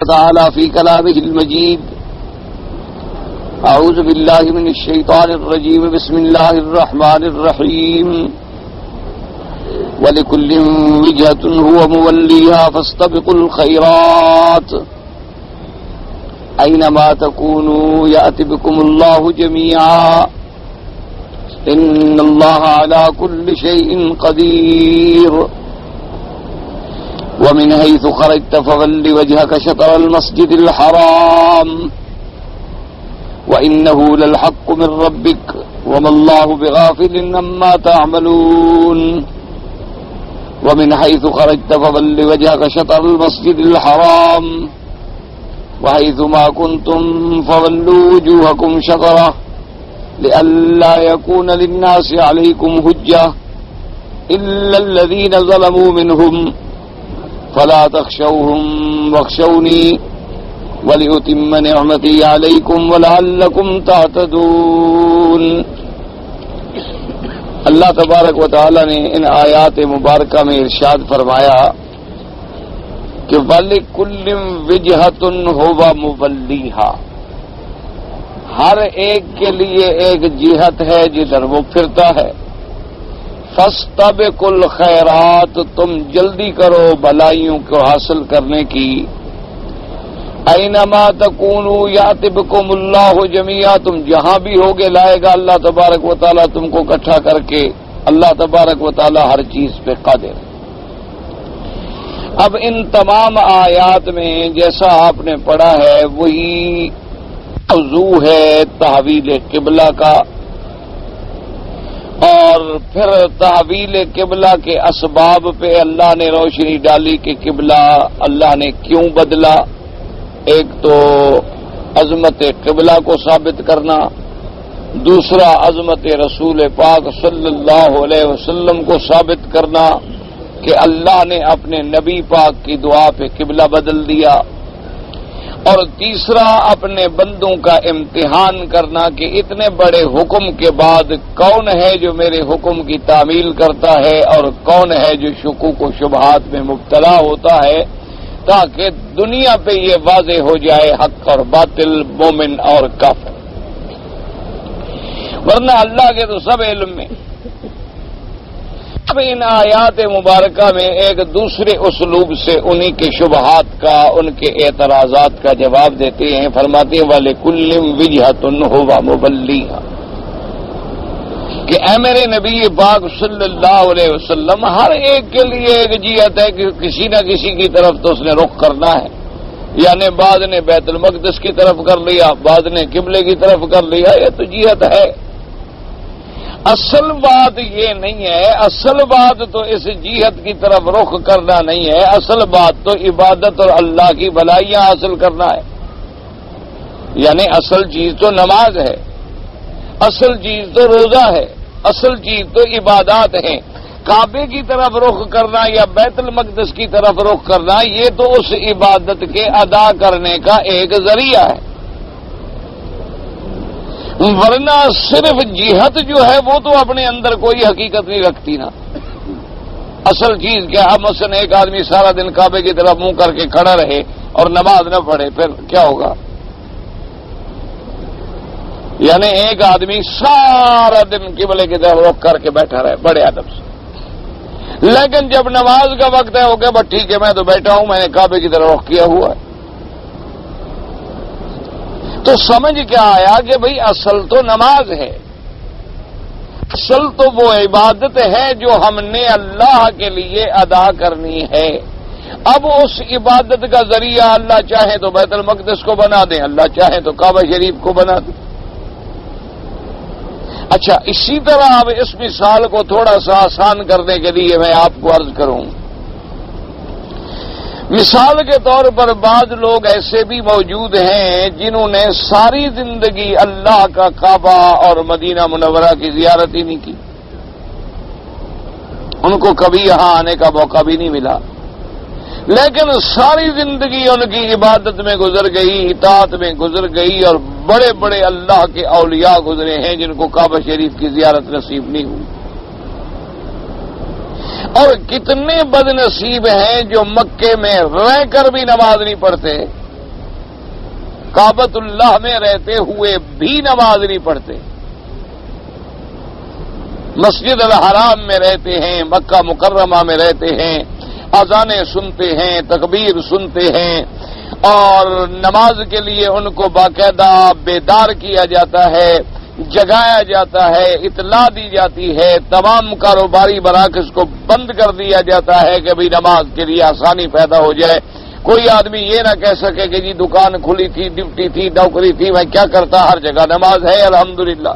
تعالى في كلامه المجيد. أعوذ بالله من الشيطان الرجيم. بسم الله الرحمن الرحيم. ولكل وجهة هو موليها فاستبقوا الخيرات أينما تكونوا يأتي بكم الله جميعا إن الله على كل شيء قدير. ومن حيث خرجت فول وجهك شطر المسجد الحرام وإنه للحق من ربك وما الله بغافل عما تعملون. ومن حيث خرجت فول وجهك شطر المسجد الحرام وحيث ما كنتم فولوا وجوهكم شطره لئلا يكون للناس عليكم حجة إلا الذين ظلموا منهم فلا تخشوهم واخشوني ولأتم نعمتي عليكم ولعلكم تهتدون. اللہ تبارک و تعالی نے ان آیات مبارکہ میں ارشاد فرمایا کہ وَلِكُلٍّ وِجْهَةٌ هُوَ مُوَلِّيهَا، ہر ایک کے لیے ایک جہت ہے جدھر وہ پھرتا ہے. فَاسْتَبِقُوا الْخَيْرَاتِ، تم جلدی کرو بھلائیوں کو حاصل کرنے کی. اینما تکونوا یأتی بکم اللہ جمیعا، تم جہاں بھی ہوگے لائے گا اللہ تبارک و تعالیٰ تم کو اکٹھا کر کے. اللہ تبارک و تعالیٰ ہر چیز پہ قادر. اب ان تمام آیات میں جیسا آپ نے پڑھا ہے وہی موضوع ہے تحویل قبلہ کا، اور پھر تحویل قبلہ کے اسباب پہ اللہ نے روشنی ڈالی کہ قبلہ اللہ نے کیوں بدلا. ایک تو عظمت قبلہ کو ثابت کرنا، دوسرا عظمت رسول پاک صلی اللہ علیہ وسلم کو ثابت کرنا کہ اللہ نے اپنے نبی پاک کی دعا پہ قبلہ بدل دیا، اور تیسرا اپنے بندوں کا امتحان کرنا کہ اتنے بڑے حکم کے بعد کون ہے جو میرے حکم کی تعمیل کرتا ہے اور کون ہے جو شکوک و شبہات میں مبتلا ہوتا ہے، تاکہ دنیا پہ یہ واضح ہو جائے حق اور باطل، مومن اور کافر. ورنہ اللہ کے تو سب علم میں. اب ان آیات مبارکہ میں ایک دوسرے اسلوب سے انہی کے شبہات کا، ان کے اعتراضات کا جواب دیتے ہیں. فرماتے ہیں وَلِكُلٍّ وِجْهَةٌ هُوَ مُوَلِّيهَا، کہ اے میرے نبی پاک صلی اللہ علیہ وسلم ہر ایک کے لیے ایک جہت ہے کہ کسی نہ کسی کی طرف تو اس نے رخ کرنا ہے. یعنی بعض نے بیت المقدس کی طرف کر لیا، بعض نے قبلے کی طرف کر لیا، یہ تو جہت ہے. اصل بات یہ نہیں ہے، اصل بات تو اس جہت کی طرف رخ کرنا نہیں ہے، اصل بات تو عبادت اور اللہ کی بھلائیاں حاصل کرنا ہے. یعنی اصل چیز تو نماز ہے، اصل چیز تو روزہ ہے، اصل چیز تو عبادات ہیں. کعبے کی طرف رخ کرنا یا بیت المقدس کی طرف رخ کرنا یہ تو اس عبادت کے ادا کرنے کا ایک ذریعہ ہے. ورنہ صرف جہت جو ہے وہ تو اپنے اندر کوئی حقیقت نہیں رکھتی نا. اصل چیز کیا ہے؟ مثلا ایک آدمی سارا دن کعبے کی طرف منہ کر کے کھڑا رہے اور نماز نہ پڑھے، پھر کیا ہوگا؟ یعنی ایک آدمی سارا دن قبلے کی طرف رخ کر کے بیٹھا رہے بڑے ادب سے، لیکن جب نماز کا وقت ہے ہو گیا بس ٹھیک ہے میں تو بیٹھا ہوں، میں نے کعبے کی طرف رخ کیا ہوا ہے. تو سمجھ کیا آیا کہ بھئی اصل تو نماز ہے، اصل تو وہ عبادت ہے جو ہم نے اللہ کے لیے ادا کرنی ہے. اب اس عبادت کا ذریعہ اللہ چاہے تو بیت المقدس کو بنا دیں، اللہ چاہے تو کعبہ شریف کو بنا دیں. اچھا، اسی طرح اب اس مثال کو تھوڑا سا آسان کرنے کے لیے میں آپ کو عرض کروں. مثال کے طور پر بعض لوگ ایسے بھی موجود ہیں جنہوں نے ساری زندگی اللہ کا کعبہ اور مدینہ منورہ کی زیارت ہی نہیں کی، ان کو کبھی یہاں آنے کا موقع بھی نہیں ملا، لیکن ساری زندگی ان کی عبادت میں گزر گئی، اطاعت میں گزر گئی، اور بڑے بڑے اللہ کے اولیاء گزرے ہیں جن کو کعبہ شریف کی زیارت نصیب نہیں ہوئی. اور کتنے بد نصیب ہیں جو مکے میں رہ کر بھی نماز نہیں پڑھتے، کعبۃ اللہ میں رہتے ہوئے بھی نماز نہیں پڑھتے، مسجد الحرام میں رہتے ہیں، مکہ مکرمہ میں رہتے ہیں، اذانیں سنتے ہیں، تکبیر سنتے ہیں، اور نماز کے لیے ان کو باقاعدہ بیدار کیا جاتا ہے، جگایا جاتا ہے، اطلاع دی جاتی ہے، تمام کاروباری مراکز کو بند کر دیا جاتا ہے کہ بھی نماز کے لیے آسانی پیدا ہو جائے۔ کوئی آدمی یہ نہ کہہ سکے کہ جی دکان کھلی تھی، ڈیوٹی تھی، نوکری تھی، میں کیا کرتا، ہر جگہ نماز ہے الحمدللہ۔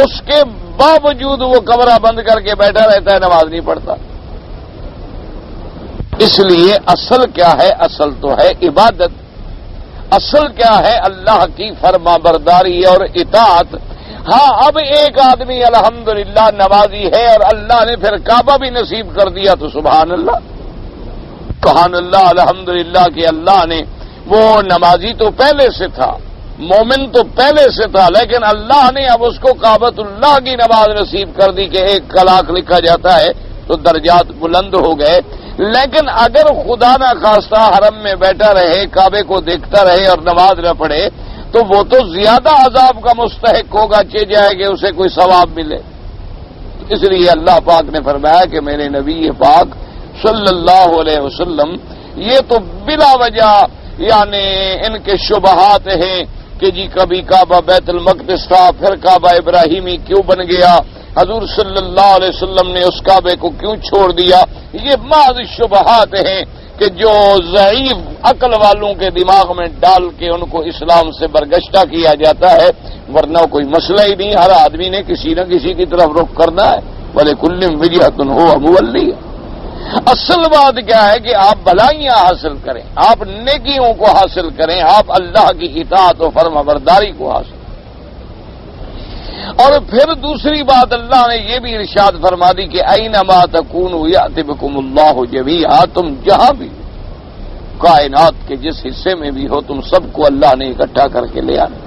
اس کے باوجود وہ کمرہ بند کر کے بیٹھا رہتا ہے، نماز نہیں پڑھتا۔ اس لیے اصل کیا ہے؟ اصل تو ہے عبادت، اصل کیا ہے؟ اللہ کی فرما برداری اور اطاعت۔ ہاں اب ایک آدمی الحمدللہ نمازی ہے اور اللہ نے پھر کعبہ بھی نصیب کر دیا تو سبحان اللہ، سبحان اللہ، الحمدللہ کہ اللہ نے، وہ نمازی تو پہلے سے تھا، مومن تو پہلے سے تھا، لیکن اللہ نے اب اس کو کعبۃ اللہ کی نماز نصیب کر دی کہ 1 کلاک لکھا جاتا ہے تو درجات بلند ہو گئے۔ لیکن اگر خدا نہ خواستہ حرم میں بیٹھا رہے، کعبے کو دیکھتا رہے اور نماز نہ پڑھے تو وہ تو زیادہ عذاب کا مستحق ہوگا، چہ جائے کہ اسے کوئی ثواب ملے۔ اس لیے اللہ پاک نے فرمایا کہ میرے نبی پاک صلی اللہ علیہ وسلم یہ تو بلا وجہ یعنی ان کے شبہات ہیں کہ جی کبھی کعبہ بیت المقدس تھا، پھر کعبہ ابراہیمی کیوں بن گیا، حضور صلی اللہ علیہ وسلم نے اس کعبے کو کیوں چھوڑ دیا، یہ محض شبہات ہیں کہ جو ضعیف عقل والوں کے دماغ میں ڈال کے ان کو اسلام سے برگشتہ کیا جاتا ہے، ورنہ کوئی مسئلہ ہی نہیں، ہر آدمی نے کسی نہ کسی کی طرف رخ کرنا ہے، وَلِكُلٍّ وِجْهَةٌ هُوَ مُوَلِّيهَا۔ اصل بات کیا ہے کہ آپ بھلائیاں حاصل کریں، آپ نیکیوں کو حاصل کریں، آپ اللہ کی اطاعت و فرما برداری کو حاصل کریں۔ اور پھر دوسری بات اللہ نے یہ بھی ارشاد فرما دی کہ اینما تکونوا یأتی بکم اللہ جمیعا، تم جہاں بھی کائنات کے جس حصے میں بھی ہو تم سب کو اللہ نے اکٹھا کر کے لے آنا۔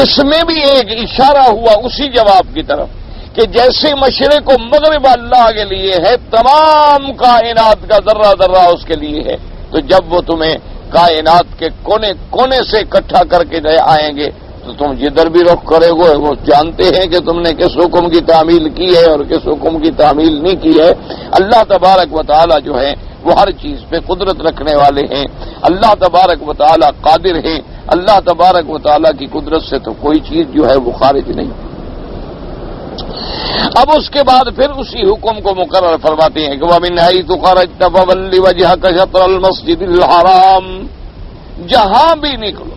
اس میں بھی ایک اشارہ ہوا اسی جواب کی طرف کہ جیسے مشرق و مغرب اللہ کے لیے ہے، تمام کائنات کا ذرہ ذرہ اس کے لیے ہے، تو جب وہ تمہیں کائنات کے کونے کونے سے اکٹھا کر کے لے آئیں گے تو تم جدھر بھی رخ کرے گے وہ جانتے ہیں کہ تم نے کس حکم کی تعمیل کی ہے اور کس حکم کی تعمیل نہیں کی ہے۔ اللہ تبارک و تعالی جو ہے وہ ہر چیز پہ قدرت رکھنے والے ہیں، اللہ تبارک و تعالی قادر ہیں، اللہ تبارک و تعالی کی قدرت سے تو کوئی چیز جو ہے وہ خارج نہیں۔ اب اس کے بعد پھر اسی حکم کو مقرر فرماتے ہیں کہ وَمِنْ حَيْثُ خَرَجْتَ فَوَلِّ وَجْهَكَ شَطْرَ الْمَسْجِدِ الْحَرَامِ، جہاں بھی نکلو،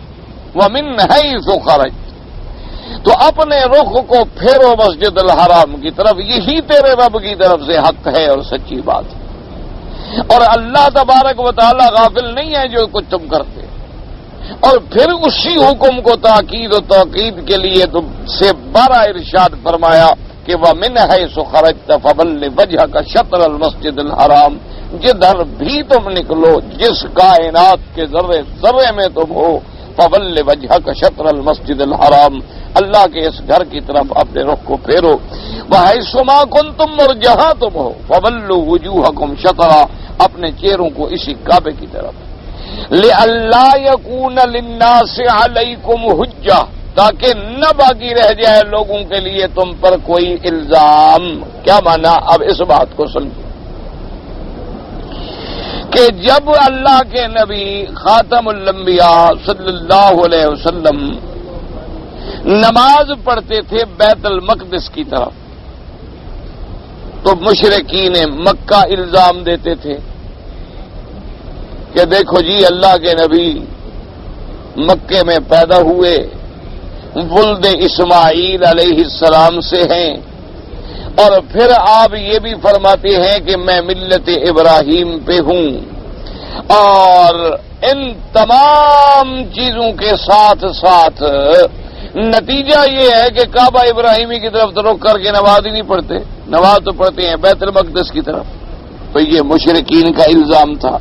وَمِنْ حَيْثُ خَرَجْتَ، تو اپنے رخ کو پھیرو مسجد الحرام کی طرف، یہی تیرے رب کی طرف سے حق ہے اور سچی بات ہے، اور اللہ تبارک و تعالی غافل نہیں ہے جو کچھ تم کرتے۔ اور پھر اسی حکم کو تاکید و توقید کے لیے تم سے 12 ارشاد فرمایا کہ وَمِنْ حَيْثُ خَرَجْتَ فَوَلِّ وَجْهَكَ شَطْرَ الْمَسْجِدِ الْحَرَامِ، جدھر بھی تم نکلو، جس کائنات کے ذرے ذرے میں تم ہو، فَوَلِّ وَجْهَكَ شَطْرَ الْمَسْجِدِ الْحَرَامِ، اللہ کے اس گھر کی طرف اپنے رخ کو پھیرو، وَحَيْثُ مَا كُنْتُمْ، اور جہاں تم ہو، فَوَلُّوا وُجُوهَكُمْ شَطْرَهُ، اپنے چہروں کو اسی کعبے کی طرف، لِأَلَّا يَكُونَ لِلنَّاسِ عَلَيْكُمْ حُجَّةٌ، تاکہ نہ باقی رہ جائے لوگوں کے لیے تم پر کوئی الزام۔ کیا مانا؟ اب اس بات کو سمجھو کہ جب اللہ کے نبی خاتم الانبیاء صلی اللہ علیہ وسلم نماز پڑھتے تھے بیت المقدس کی طرف، تو مشرکین مکہ الزام دیتے تھے کہ دیکھو جی اللہ کے نبی مکے میں پیدا ہوئے، ولد اسماعیل علیہ السلام سے ہیں، اور پھر آپ یہ بھی فرماتے ہیں کہ میں ملت ابراہیم پہ ہوں، اور ان تمام چیزوں کے ساتھ ساتھ نتیجہ یہ ہے کہ کعبہ ابراہیمی کی طرف رخ کر کے نماز ہی نہیں پڑھتے، نماز تو پڑھتے ہیں بیت المقدس کی طرف۔ تو یہ مشرکین کا الزام تھا۔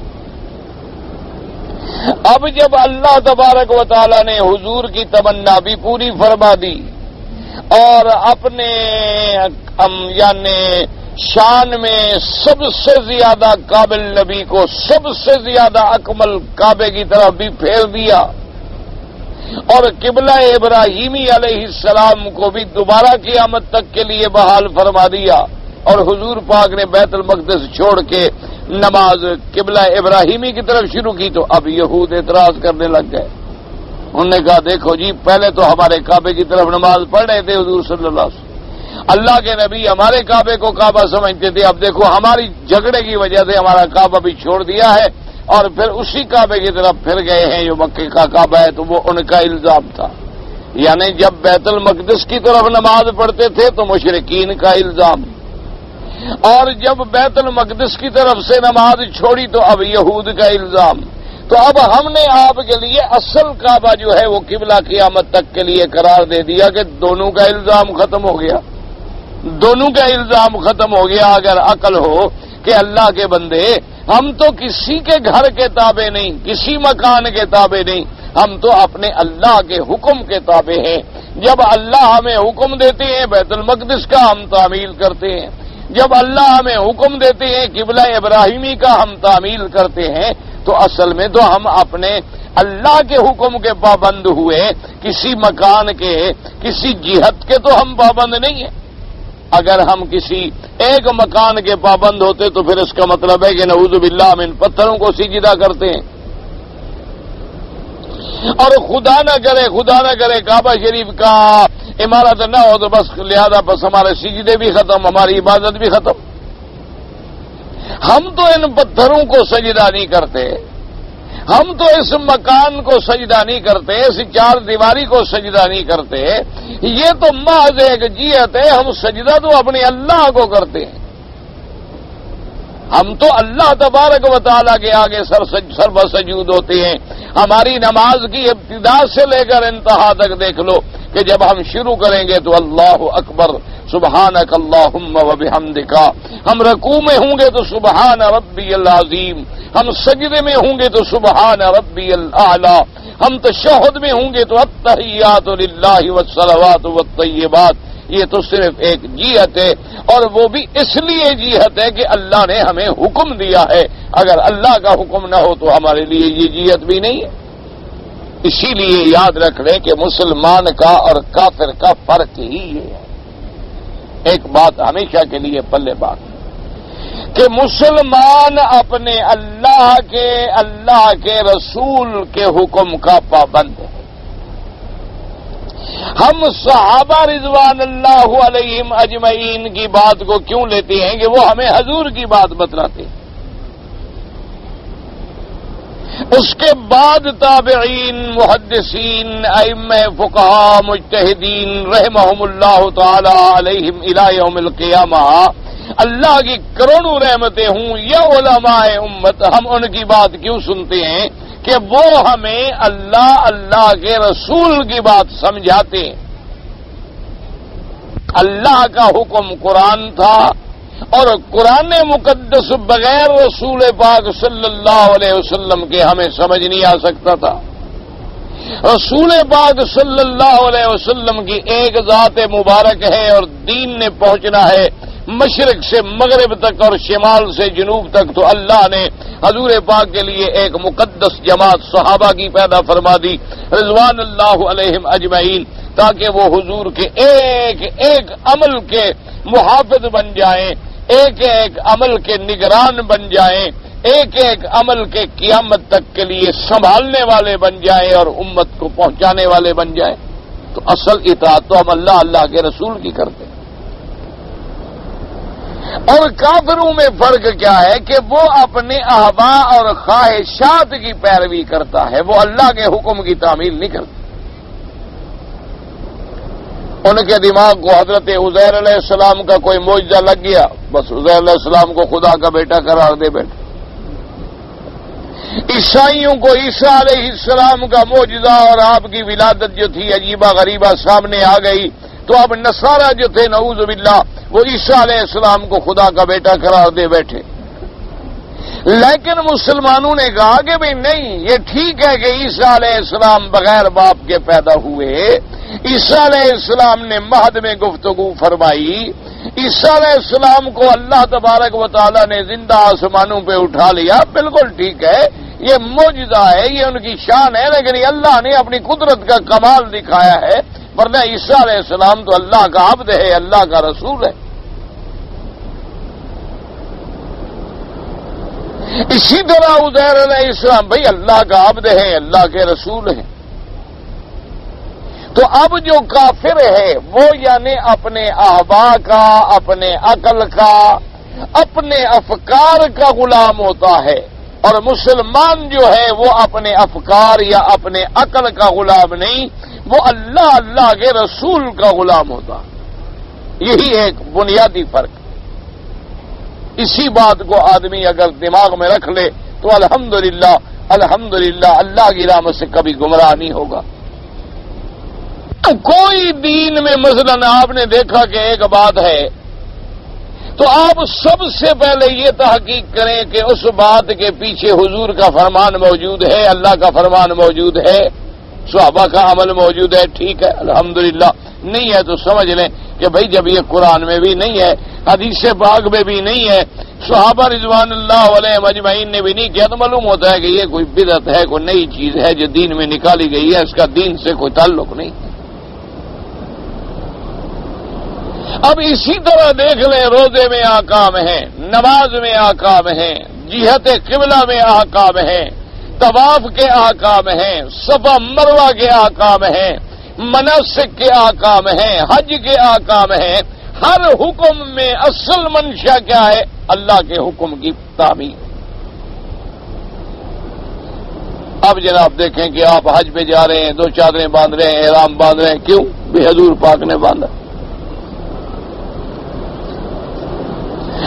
اب جب اللہ تبارک و تعالی نے حضور کی تمنا بھی پوری فرما دی اور اپنے یعنی شان میں سب سے زیادہ قابل نبی کو سب سے زیادہ اکمل کعبے کی طرف بھی پھیر دیا، اور قبلہ ابراہیمی علیہ السلام کو بھی دوبارہ قیامت تک کے لیے بحال فرما دیا، اور حضور پاک نے بیت المقدس چھوڑ کے نماز قبلہ ابراہیمی کی طرف شروع کی، تو اب یہود اعتراض کرنے لگ گئے۔ انہوں نے کہا دیکھو جی، پہلے تو ہمارے کعبے کی طرف نماز پڑھ رہے تھے حضور صلی اللہ علیہ وسلم، اللہ کے نبی ہمارے کعبے کو کعبہ سمجھتے تھے، اب دیکھو ہماری جھگڑے کی وجہ سے ہمارا کعبہ بھی چھوڑ دیا ہے اور پھر اسی کعبے کی طرف پھر گئے ہیں جو مکے کا کعبہ ہے۔ تو وہ ان کا الزام تھا، یعنی جب بیت المقدس کی طرف نماز پڑھتے تھے تو مشرکین کا الزام، اور جب بیت المقدس کی طرف سے نماز چھوڑی تو اب یہود کا الزام۔ تو اب ہم نے آپ کے لیے اصل کعبہ جو ہے وہ قبلہ قیامت تک کے لیے قرار دے دیا کہ دونوں کا الزام ختم ہو گیا، دونوں کا الزام ختم ہو گیا۔ اگر عقل ہو کہ اللہ کے بندے، ہم تو کسی کے گھر کے تابع نہیں، کسی مکان کے تابع نہیں، ہم تو اپنے اللہ کے حکم کے تابع ہیں۔ جب اللہ ہمیں حکم دیتے ہیں بیت المقدس کا، ہم تعمیل کرتے ہیں، جب اللہ ہمیں حکم دیتے ہیں قبلہ ابراہیمی کا، ہم تعمیل کرتے ہیں۔ تو اصل میں تو ہم اپنے اللہ کے حکم کے پابند ہوئے، کسی مکان کے، کسی جہت کے تو ہم پابند نہیں ہیں۔ اگر ہم کسی ایک مکان کے پابند ہوتے تو پھر اس کا مطلب ہے کہ نعوذ باللہ ہم ان پتھروں کو سجدہ کرتے ہیں، اور خدا نہ کرے کعبہ شریف کا عمارت نہ ہو تو بس لہذا بس ہمارے سجدے بھی ختم، ہماری عبادت بھی ختم۔ ہم تو ان پتھروں کو سجدہ نہیں کرتے، ہم تو اس مکان کو سجدہ نہیں کرتے، اس چار دیواری کو سجدہ نہیں کرتے، یہ تو محض ایک جیت ہے، ہم سجدہ تو اپنے اللہ کو کرتے ہیں۔ ہم تو اللہ تبارک و تعالیٰ کے آگے سر بسجود ہوتے ہیں۔ ہماری نماز کی ابتدا سے لے کر انتہا تک دیکھ لو کہ جب ہم شروع کریں گے تو اللہ اکبر، سبحانک اللہم و بحمدک، ہم رکوع میں ہوں گے تو سبحان ربی العظیم، ہم سجدے میں ہوں گے تو سبحان ربی الاعلی، ہم تشہد میں ہوں گے تو التحیات للہ والصلوات والطیبات۔ یہ تو صرف ایک جیت ہے، اور وہ بھی اس لیے جیت ہے کہ اللہ نے ہمیں حکم دیا ہے، اگر اللہ کا حکم نہ ہو تو ہمارے لیے یہ جیت بھی نہیں ہے۔ اسی لیے یاد رکھ لیں کہ مسلمان کا اور کافر کا فرق ہی یہ ہے، ایک بات ہمیشہ کے لیے پلے بات، کہ مسلمان اپنے اللہ کے رسول کے حکم کا پابند ہے۔ ہم صحابہ رضوان اللہ علیہم اجمعین کی بات کو کیوں لیتے ہیں کہ وہ ہمیں حضور کی بات بتلاتے ہیں، اس کے بعد تابعین، محدثین، ائمہ فقہاء، مجتہدین رحمہم اللہ تعالی علیہم الی یوم القیامہ، اللہ کی کروڑوں رحمتیں ہوں یا علماء امت، ہم ان کی بات کیوں سنتے ہیں کہ وہ ہمیں اللہ کے رسول کی بات سمجھاتے ہیں۔ اللہ کا حکم قرآن تھا، اور قرآن مقدس بغیر رسول پاک صلی اللہ علیہ وسلم کے ہمیں سمجھ نہیں آ سکتا تھا۔ رسول پاک صلی اللہ علیہ وسلم کی ایک ذات مبارک ہے، اور دین نے پہنچنا ہے مشرق سے مغرب تک اور شمال سے جنوب تک، تو اللہ نے حضور پاک کے لیے ایک مقدس جماعت صحابہ کی پیدا فرما دی رضوان اللہ علیہم اجمعین، تاکہ وہ حضور کے ایک ایک عمل کے محافظ بن جائیں، ایک ایک عمل کے نگران بن جائیں، ایک ایک عمل کے قیامت تک کے لیے سنبھالنے والے بن جائیں اور امت کو پہنچانے والے بن جائیں۔ تو اصل اطاعت تو ہم اللہ کے رسول کی کرتے ہیں۔ اور کافروں میں فرق کیا ہے کہ وہ اپنے احوا اور خواہشات کی پیروی کرتا ہے، وہ اللہ کے حکم کی تعمیل نہیں کرتا۔ ان کے دماغ کو حضرت عزیر علیہ السلام کا کوئی معجزہ لگ گیا، بس عزیر علیہ السلام کو خدا کا بیٹا قرار دے بیٹھے۔ عیسائیوں کو عیسیٰ علیہ السلام کا معجزہ اور آپ کی ولادت جو تھی عجیبہ غریبہ سامنے آ گئی، تو اب نصارہ جو تھے نعوذ باللہ وہ عیسیٰ علیہ السلام کو خدا کا بیٹا قرار دے بیٹھے۔ لیکن مسلمانوں نے کہا کہ بھئی نہیں، یہ ٹھیک ہے کہ عیسیٰ علیہ السلام بغیر باپ کے پیدا ہوئے، عیسیٰ علیہ السلام نے مہد میں گفتگو فرمائی، عیسیٰ علیہ السلام کو اللہ تبارک و تعالی نے زندہ آسمانوں پہ اٹھا لیا، بالکل ٹھیک ہے، یہ معجزہ ہے، یہ ان کی شان ہے، لیکن یہ اللہ نے اپنی قدرت کا کمال دکھایا ہے، ورنہ عیسیٰ علیہ السلام تو اللہ کا عبد ہے، اللہ کا رسول ہے۔ اسی طرح عزیر علیہ السلام بھائی اللہ کا عبد ہے، اللہ کے رسول ہیں۔ تو اب جو کافر ہے وہ یعنی اپنے احبا کا، اپنے عقل کا، اپنے افکار کا غلام ہوتا ہے، اور مسلمان جو ہے وہ اپنے افکار یا اپنے عقل کا غلام نہیں، وہ اللہ کے رسول کا غلام ہوتا۔ یہی ایک بنیادی فرق۔ اسی بات کو آدمی اگر دماغ میں رکھ لے تو الحمدللہ اللہ کی رحمت سے کبھی گمراہ نہیں ہوگا۔ کوئی دین میں مثلا آپ نے دیکھا کہ ایک بات ہے تو آپ سب سے پہلے یہ تحقیق کریں کہ اس بات کے پیچھے حضور کا فرمان موجود ہے، اللہ کا فرمان موجود ہے، صحابہ کا عمل موجود ہے، ٹھیک ہے الحمدللہ۔ نہیں ہے تو سمجھ لیں کہ بھائی جب یہ قرآن میں بھی نہیں ہے، حدیث پاک میں بھی نہیں ہے، صحابہ رضوان اللہ علیہم اجمعین نے بھی نہیں کیا، تو معلوم ہوتا ہے کہ یہ کوئی بدعت ہے، کوئی نئی چیز ہے جو دین میں نکالی گئی ہے، اس کا دین سے کوئی تعلق نہیں۔ اب اسی طرح دیکھ لیں، روزے میں احکام ہیں، نماز میں احکام ہیں، جہت قبلہ میں احکام ہیں، طواف کے احکام ہیں، صفا مروہ کے احکام ہیں، مناسک کے احکام ہیں، حج کے احکام ہیں۔ ہر حکم میں اصل منشا کیا ہے؟ اللہ کے حکم کی تعمیل۔ اب جناب دیکھیں کہ آپ حج پہ جا رہے ہیں، دو چادریں باندھ رہے ہیں، احرام باندھ رہے ہیں، کیوں؟ بھی حضور پاک نے باندھا۔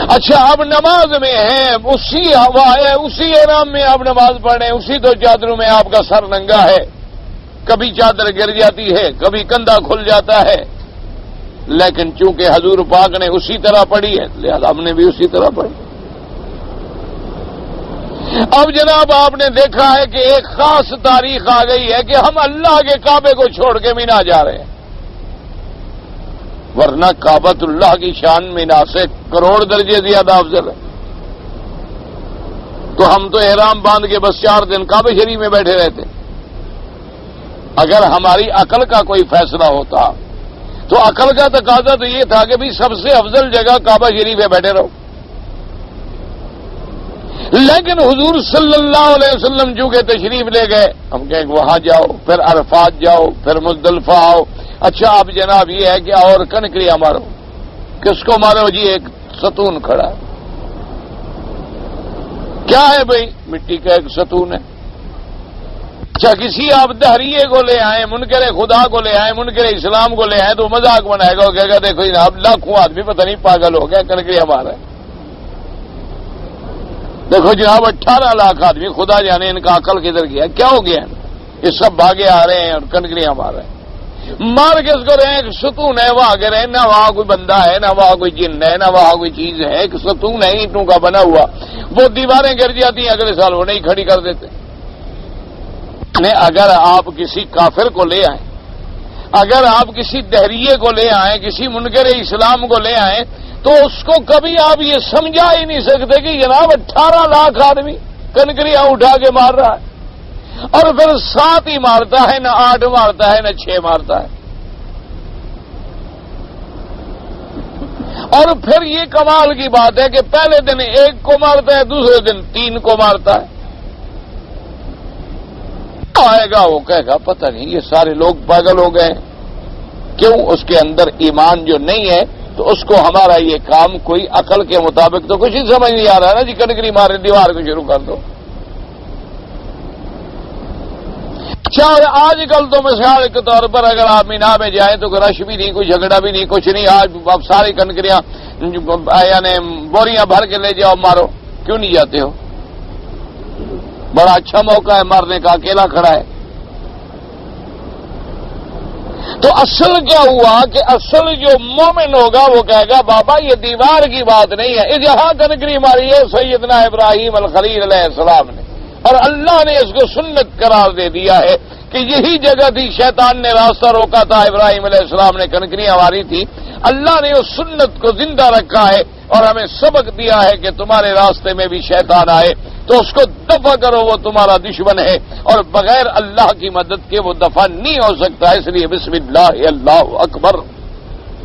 اچھا اب نماز میں ہیں، اسی احرام میں آپ نماز پڑھ رہے ہیں، اسی دو چادروں میں آپ کا سر ننگا ہے، کبھی چادر گر جاتی ہے، کبھی کندھا کھل جاتا ہے، لیکن چونکہ حضور پاک نے اسی طرح پڑھی ہے لہذا ہم نے بھی اسی طرح پڑھی۔ اب جناب آپ نے دیکھا ہے کہ ایک خاص تاریخ آ گئی ہے کہ ہم اللہ کے کعبے کو چھوڑ کے مینا جا رہے ہیں، ورنہ کعبۃ اللہ کی شان مینا سے کروڑ درجے زیادہ افضل ہے۔ تو ہم تو احرام باندھ کے بس 4 دن کعبہ شریف میں بیٹھے رہتے۔ اگر ہماری عقل کا کوئی فیصلہ ہوتا تو عقل کا تقاضا تو یہ تھا کہ بھی سب سے افضل جگہ کعبہ شریف میں بیٹھے رہو، لیکن حضور صلی اللہ علیہ وسلم چونکہ تشریف لے گئے، ہم کہیں کہ وہاں جاؤ، پھر عرفات جاؤ، پھر مزدلفہ آؤ۔ اچھا اب جناب یہ ہے کہ اور کنکریاں مارو، کس کو مارو؟ جی ایک ستون کھڑا ہے، کیا ہے بھائی؟ مٹی کا ایک ستون ہے۔ اچھا کسی آپ دہریے کو لے آئے، منکر خدا کو لے آئے، منکر اسلام کو لے آئے تو مذاق بنائے گا، وہ کہے گا دیکھو جناب لاکھوں آدمی پتہ نہیں پاگل ہو گیا، کنکریاں مار رہے ہیں۔ دیکھو جناب 18 لاکھ آدمی، خدا جانے ان کا عقل کدھر گیا، کیا ہو گیا؟ یہ سب بھاگے آ رہے ہیں اور کنکریاں مار رہے ہیں۔ مار کے اس کو رہے ایک ستون ہے، وہ آگے رہے، نہ وہاں کوئی بندہ ہے، نہ وہاں کوئی جن ہے، نہ وہاں کوئی چیز ہے، ایک ستون ہے اینٹوں کا بنا ہوا، وہ دیواریں گر جاتی ہیں، اگلے سال وہ نہیں کھڑی کر دیتے۔ اگر آپ کسی کافر کو لے آئیں، اگر آپ کسی دہریے کو لے آئیں، کسی منکر اسلام کو لے آئیں، تو اس کو کبھی آپ یہ سمجھا ہی نہیں سکتے کہ جناب 18 لاکھ آدمی کنکریاں اٹھا کے مار رہا ہے، اور پھر 7 ہی مارتا ہے، نہ 8 مارتا ہے، نہ 6 مارتا ہے۔ اور پھر یہ کمال کی بات ہے کہ پہلے دن 1 کو مارتا ہے، دوسرے دن 3 کو مارتا ہے۔ آئے گا وہ کہے گا پتہ نہیں یہ سارے لوگ پاگل ہو گئے، کیوں؟ اس کے اندر ایمان جو نہیں ہے، تو اس کو ہمارا یہ کام کوئی عقل کے مطابق تو کچھ ہی سمجھ نہیں آ رہا ہے نا جی، کنکری مارے دیوار کو شروع کر دو۔ اچھا آج کل تو مثال کے طور پر اگر آپ مینا میں جائیں تو کوئی رش بھی نہیں، کوئی جھگڑا بھی نہیں، کچھ نہیں، آج آپ ساری کنکریاں یعنی بوریاں بھر کے لے جاؤ مارو، کیوں نہیں جاتے ہو؟ بڑا اچھا موقع ہے مارنے کا، اکیلا کھڑا ہے۔ تو اصل کیا ہوا کہ اصل جو مومن ہوگا وہ کہے گا بابا یہ دیوار کی بات نہیں ہے، جہاں کنکری ماری ہے سیدنا ابراہیم الخلیل علیہ السلام نے، اور اللہ نے اس کو سنت قرار دے دیا ہے کہ یہی جگہ تھی، شیطان نے راستہ روکا تھا، ابراہیم علیہ السلام نے کنکریاں ماری تھی، اللہ نے اس سنت کو زندہ رکھا ہے اور ہمیں سبق دیا ہے کہ تمہارے راستے میں بھی شیطان آئے تو اس کو دفع کرو، وہ تمہارا دشمن ہے اور بغیر اللہ کی مدد کے وہ دفع نہیں ہو سکتا. اس لیے بسم اللہ اللہ اکبر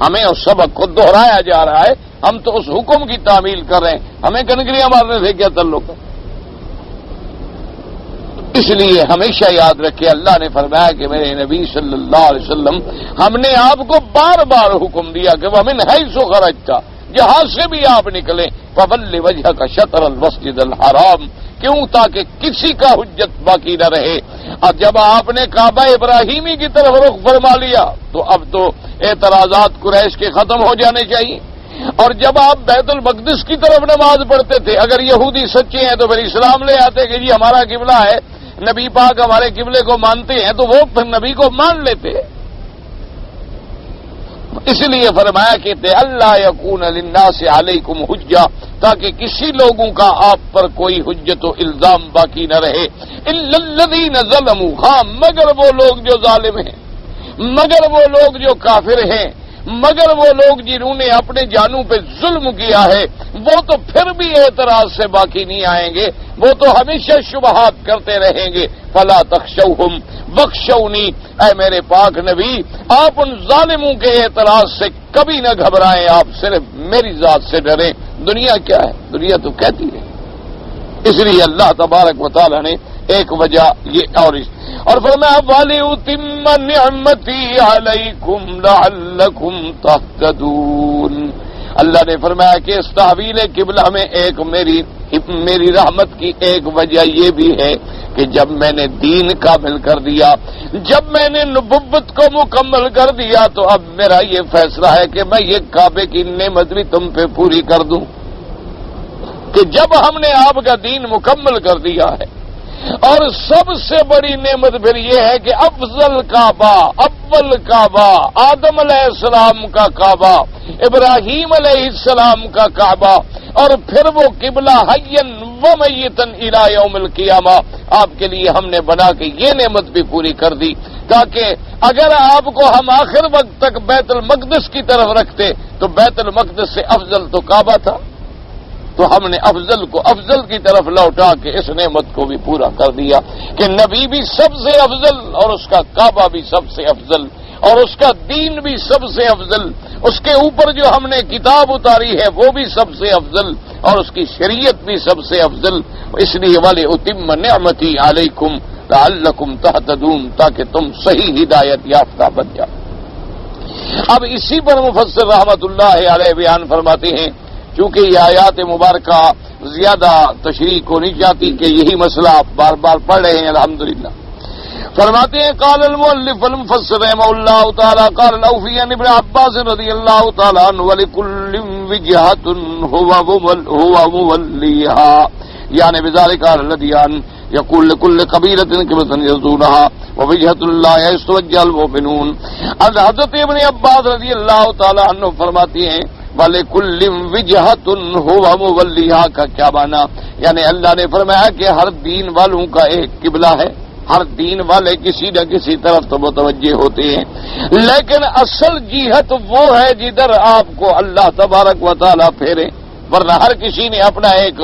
ہمیں اس سبق کو دہرایا جا رہا ہے. ہم تو اس حکم کی تعمیل کر رہے ہیں، ہمیں کنکریاں مارنے سے کیا تعلق ہے؟ اس لیے ہمیشہ یاد رکھے اللہ نے فرمایا کہ میرے نبی صلی اللہ علیہ وسلم ہم نے آپ کو بار بار حکم دیا کہ وَمِنْ حَيْثُ خَرَجْتَ، جہاں سے بھی آپ نکلیں فَوَلِّ وَجْهَكَ شَطْرَ الْمَسْجِدِ الْحَرَامِ، کیوں؟ تاکہ کسی کا حجت باقی نہ رہے. اور جب آپ نے کعبہ ابراہیمی کی طرف رخ فرما لیا تو اب تو اعتراضات قریش کے ختم ہو جانے چاہیے. اور جب آپ بیت المقدس کی طرف نماز پڑھتے تھے، اگر یہودی سچے ہیں تو پھر اسلام لے آتے کہ جی ہمارا قبلہ ہے، نبی پاک ہمارے قبلے کو مانتے ہیں، تو وہ پھر نبی کو مان لیتے. اس لیے فرمایا کہ اللہ یکون للناس علیکم حجہ، تاکہ کسی لوگوں کا آپ پر کوئی حجت و الزام باقی نہ رہے. الا الذین ظلموا، ہاں مگر وہ لوگ جو ظالم ہیں، مگر وہ لوگ جو کافر ہیں، مگر وہ لوگ جنہوں نے اپنے جانوں پہ ظلم کیا ہے، وہ تو پھر بھی اعتراض سے باقی نہیں آئیں گے، وہ تو ہمیشہ شبہات کرتے رہیں گے. فلا تخشوہم واخشونی، اے میرے پاک نبی آپ ان ظالموں کے اعتراض سے کبھی نہ گھبرائیں، آپ صرف میری ذات سے ڈریں. دنیا کیا ہے؟ دنیا تو کہتی ہے. اس لیے اللہ تبارک و تعالی نے ایک وجہ یہ اور فرمایا وَلِأُتِمَّ نِعْمَتِي عَلَيْكُمْ لَعَلَّكُمْ تَهْتَدُونَ. اللہ نے فرمایا کہ اس تحویل قبلہ میں ایک میری رحمت کی ایک وجہ یہ بھی ہے کہ جب میں نے دین کامل کر دیا، جب میں نے نبوت کو مکمل کر دیا، تو اب میرا یہ فیصلہ ہے کہ میں یہ کعبے کی نعمت بھی تم پہ پوری کر دوں. کہ جب ہم نے آپ کا دین مکمل کر دیا ہے، اور سب سے بڑی نعمت پھر یہ ہے کہ افضل کعبہ، اول کعبہ، آدم علیہ السلام کا کعبہ، ابراہیم علیہ السلام کا کعبہ، اور پھر وہ قبلہ حیًا و میتًا الی یوم القیامہ، آپ کے لیے ہم نے بنا کے یہ نعمت بھی پوری کر دی. تاکہ اگر آپ کو ہم آخر وقت تک بیت المقدس کی طرف رکھتے تو بیت المقدس سے افضل تو کعبہ تھا، تو ہم نے افضل کو افضل کی طرف لوٹا کے اس نعمت کو بھی پورا کر دیا کہ نبی بھی سب سے افضل، اور اس کا کعبہ بھی سب سے افضل، اور اس کا دین بھی سب سے افضل، اس کے اوپر جو ہم نے کتاب اتاری ہے وہ بھی سب سے افضل، اور اس کی شریعت بھی سب سے افضل. اس لیے وَلِأُتِمَّ نِعْمَتِي عَلَيْكُمْ لَعَلَّكُمْ تَهْتَدُونَ، تاکہ تم صحیح ہدایت یافتہ بن جاؤ. اب اسی پر مفسر رحمت اللہ علیہ بیان فرماتے ہیں، چونکہ یہ آیات مبارکہ زیادہ تشریح کو نہیں چاہتی کہ یہی مسئلہ آپ بار بار پڑھ رہے ہیں الحمدللہ. فرماتے ہیں قال المؤلف المفسر رحمہ اللہ تعالی قال الاوفی عن ابن عباس رضی اللہ تعالی عنہ ولکل وجہۃ هو مولیھا، یعنی بذلک الذین یقول لكل قبیلۃ قبلۃ یزورها ووجہۃ اللہ یستوجہ المؤمنون. حضرت ابن عباس رضی اللہ تعالی عنہ فرماتے ہیں وَلِكُلٍّ وِجْهَةٌ هُوَ مُوَلِّيهَا کا کیا معنی؟ یعنی اللہ نے فرمایا کہ ہر دین والوں کا ایک قبلہ ہے، ہر دین والے کسی نہ کسی طرف تو متوجہ ہوتے ہیں، لیکن اصل جہت وہ ہے جدھر آپ کو اللہ تبارک و تعالیٰ پھیرے. ورنہ ہر کسی نے اپنا ایک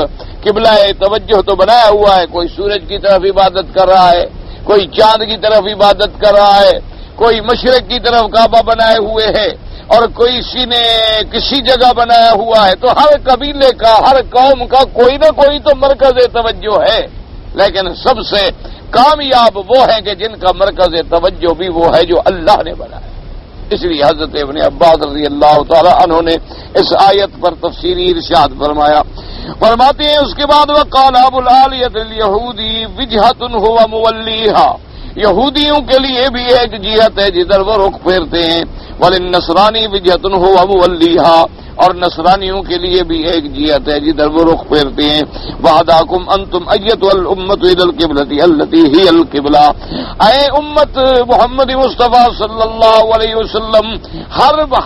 قبلہ توجہ تو بنایا ہوا ہے، کوئی سورج کی طرف عبادت کر رہا ہے، کوئی چاند کی طرف عبادت کر رہا ہے، کوئی مشرق کی طرف کعبہ بنائے ہوئے ہے، اور کوئی کسی نے کسی جگہ بنایا ہوا ہے. تو ہر قبیلے کا، ہر قوم کا کوئی نہ کوئی تو مرکز توجہ ہے، لیکن سب سے کامیاب وہ ہے کہ جن کا مرکز توجہ بھی وہ ہے جو اللہ نے بنایا. اس لیے حضرت ابن عباس رضی اللہ تعالی عنہ نے اس آیت پر تفسیری ارشاد فرمایا. فرماتے ہیں اس کے بعد وقال ابو العالیۃ الیہودی وجہۃ هو مولیھا، یہودیوں کے لیے بھی ایک جہت ہے جدھر وہ رخ پھیرتے ہیں. وَلِلنَّصْرَانِي وِجْهَةٌ هُوَ مُوَلِّيهَا، اور نصرانیوں کے لیے بھی ایک جہت ہے جدھر وہ رخ پھیرتے ہیں. وَهَدَاكُمْ أَنْتُمْ أَيَّتُهَا الْأُمَّةُ إِلَى الْقِبْلَةِ الَّتِي هِيَ الْقِبْلَةُ، اے امت محمد مصطفیٰ صلی اللہ علیہ وسلم،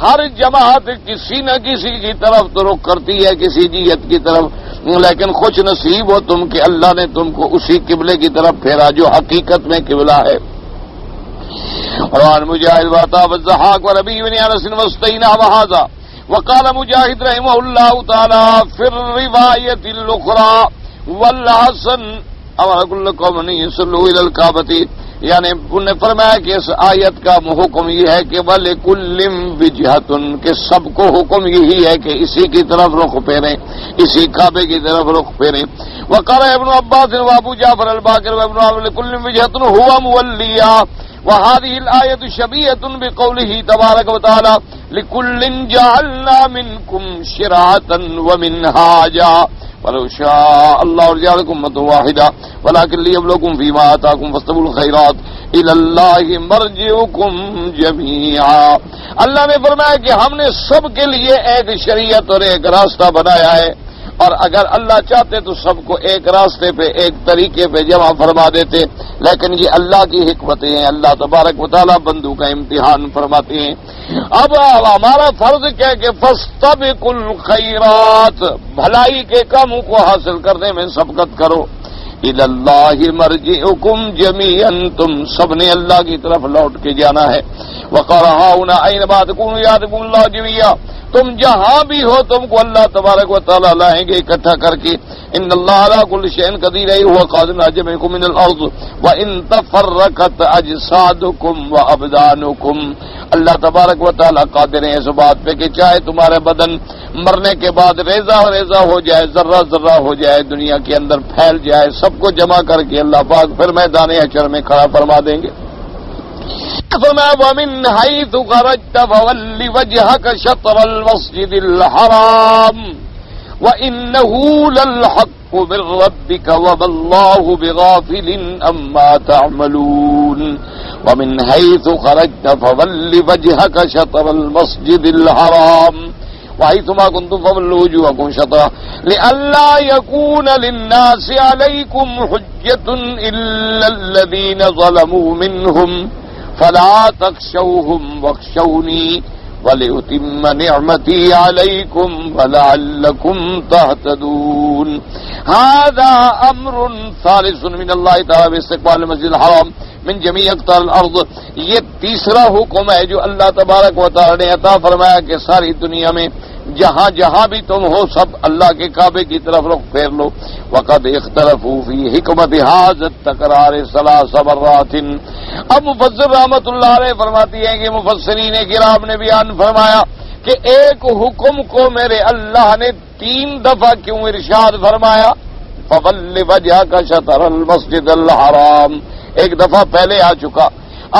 ہر جماعت کسی نہ کسی کی طرف تو رخ کرتی ہے، کسی جہت کی طرف، لیکن خوش نصیب ہو تم کہ اللہ نے تم کو اسی قبلے کی طرف پھیرا جو حقیقت میں قبلہ ہے. وعن مجاہد وعطاء والضحاک وربیع بن انس واستینا وهذا وقال مجاہد رحمہ اللہ تعالی فی الروایت الاخرى والحسن امر كل قوم ان يصلوا الى الكعبة، یعنی انہوں نے فرمایا کہ اس آیت کا حکم یہ ہے کہ وَلِكُلٍّ وِجْهَةٌ، کہ سب کو حکم یہی ہے کہ اسی کی طرف رخ پھیریں، اسی کعبے کی طرف رخ پھیریں۔ وقال ابن عباس وابو جعفر الباقر وابن عمر لكل وجهة هو موليها، وهذه الآية شبيهة بقوله تبارك وتعالى لكل جعلنا منكم شرعة ومنهاجا ولو شاء الله لجعلكم أمة واحدة ولكن ليبلوكم فيما آتاكم فاستبقوا الخيرات إلى الله مرجعكم جميعا۔ اللہ نے فرمایا کہ ہم نے سب کے لیے ایک شریعت اور ایک راستہ بنایا ہے، اور اگر اللہ چاہتے تو سب کو ایک راستے پہ ایک طریقے پہ جمع فرما دیتے، لیکن یہ اللہ کی حکمتیں ہیں، اللہ تبارک و تعالیٰ بندوں کا امتحان فرماتے ہیں۔ اب ہمارا فرض کیا کہ فاستبقوا الخیرات، بھلائی کے کاموں کو حاصل کرنے میں سبقت کرو۔ الی اللہ مرجعکم جمیعا، تم سب نے اللہ کی طرف لوٹ کے جانا ہے۔ وقال هؤلاء اینما تکونوا یاتکم اللہ جمیعا، تم جہاں بھی ہو تم کو اللہ تبارک و تعالیٰ لائیں گے اکٹھا کر کے۔ ان اللہ علی کل شیء قدیر، هو قادر علی جمعکم من الارض وان تفرقت اجسادکم وابدانکم، اللہ تبارک و تعالیٰ قادر ہے اس بات پہ کہ چاہے تمہارے بدن مرنے کے بعد ریزہ ریزہ ہو جائے، ذرہ ذرہ ہو جائے، دنیا کے اندر پھیل جائے، سب کو جمع کر کے اللہ پاک پھر میدان حشر میں کھڑا فرما دیں گے۔ وَمِنْ حَيْثُ خَرَجْتَ فَوَلِّ وَجْهَكَ شَطْرَ الْمَسْجِدِ الْحَرَامِ وَإِنَّهُ لَلْحَقُّ مِنْ رَبِّكَ وَمَا اللَّهُ بِغَافِلٍ عَمَّا تَعْمَلُونَ وَمِنْ حَيْثُ خَرَجْتَ فَوَلِّ وَجْهَكَ شَطْرَ الْمَسْجِدِ الْحَرَامِ وَحَيْثُمَا كُنْتُمْ فَوَلُّوا وُجُوهَكُمْ شَطْرَهُ لِئَلَّا يَكُونَ لِلنَّاسِ عَلَيْكُمْ حُجَّةٌ إِلَّا الَّذِينَ ظَلَمُوا مِنْهُمْ فَلَا تَخْشَوْهُمْ وَاخْشَوْنِي وَلِأُتِمَّ نِعْمَتِي عَلَيْكُمْ وَلَعَلَّكُمْ تَهْتَدُونَ هَذَا أَمْرٌ ثَالِثٌ مِنَ اللَّهِ تَعَالَى بِاسْتِقْبَالِ الْمَسْجِدِ الْحَرَامِ من جمیع اقطار الارض، یہ تیسرا حکم ہے جو اللہ تبارک و تعالی نے عطا فرمایا کہ ساری دنیا میں جہاں جہاں بھی تم ہو سب اللہ کے کعبے کی طرف رخ پھیر لو۔ وقد اختلفوا فی حکمت هذا التکرار ثلاث مرات، اب مفسر رحمۃ اللہ علیہ فرماتی ہیں کہ مفسرین کرام نے بیان فرمایا کہ ایک حکم کو میرے اللہ نے 3 دفعہ کیوں ارشاد فرمایا؟ فَوَلِّ وَجْهَكَ شَطْرَ الْمَسْجِدِ الْحَرَامِ، ایک دفعہ پہلے آ چکا،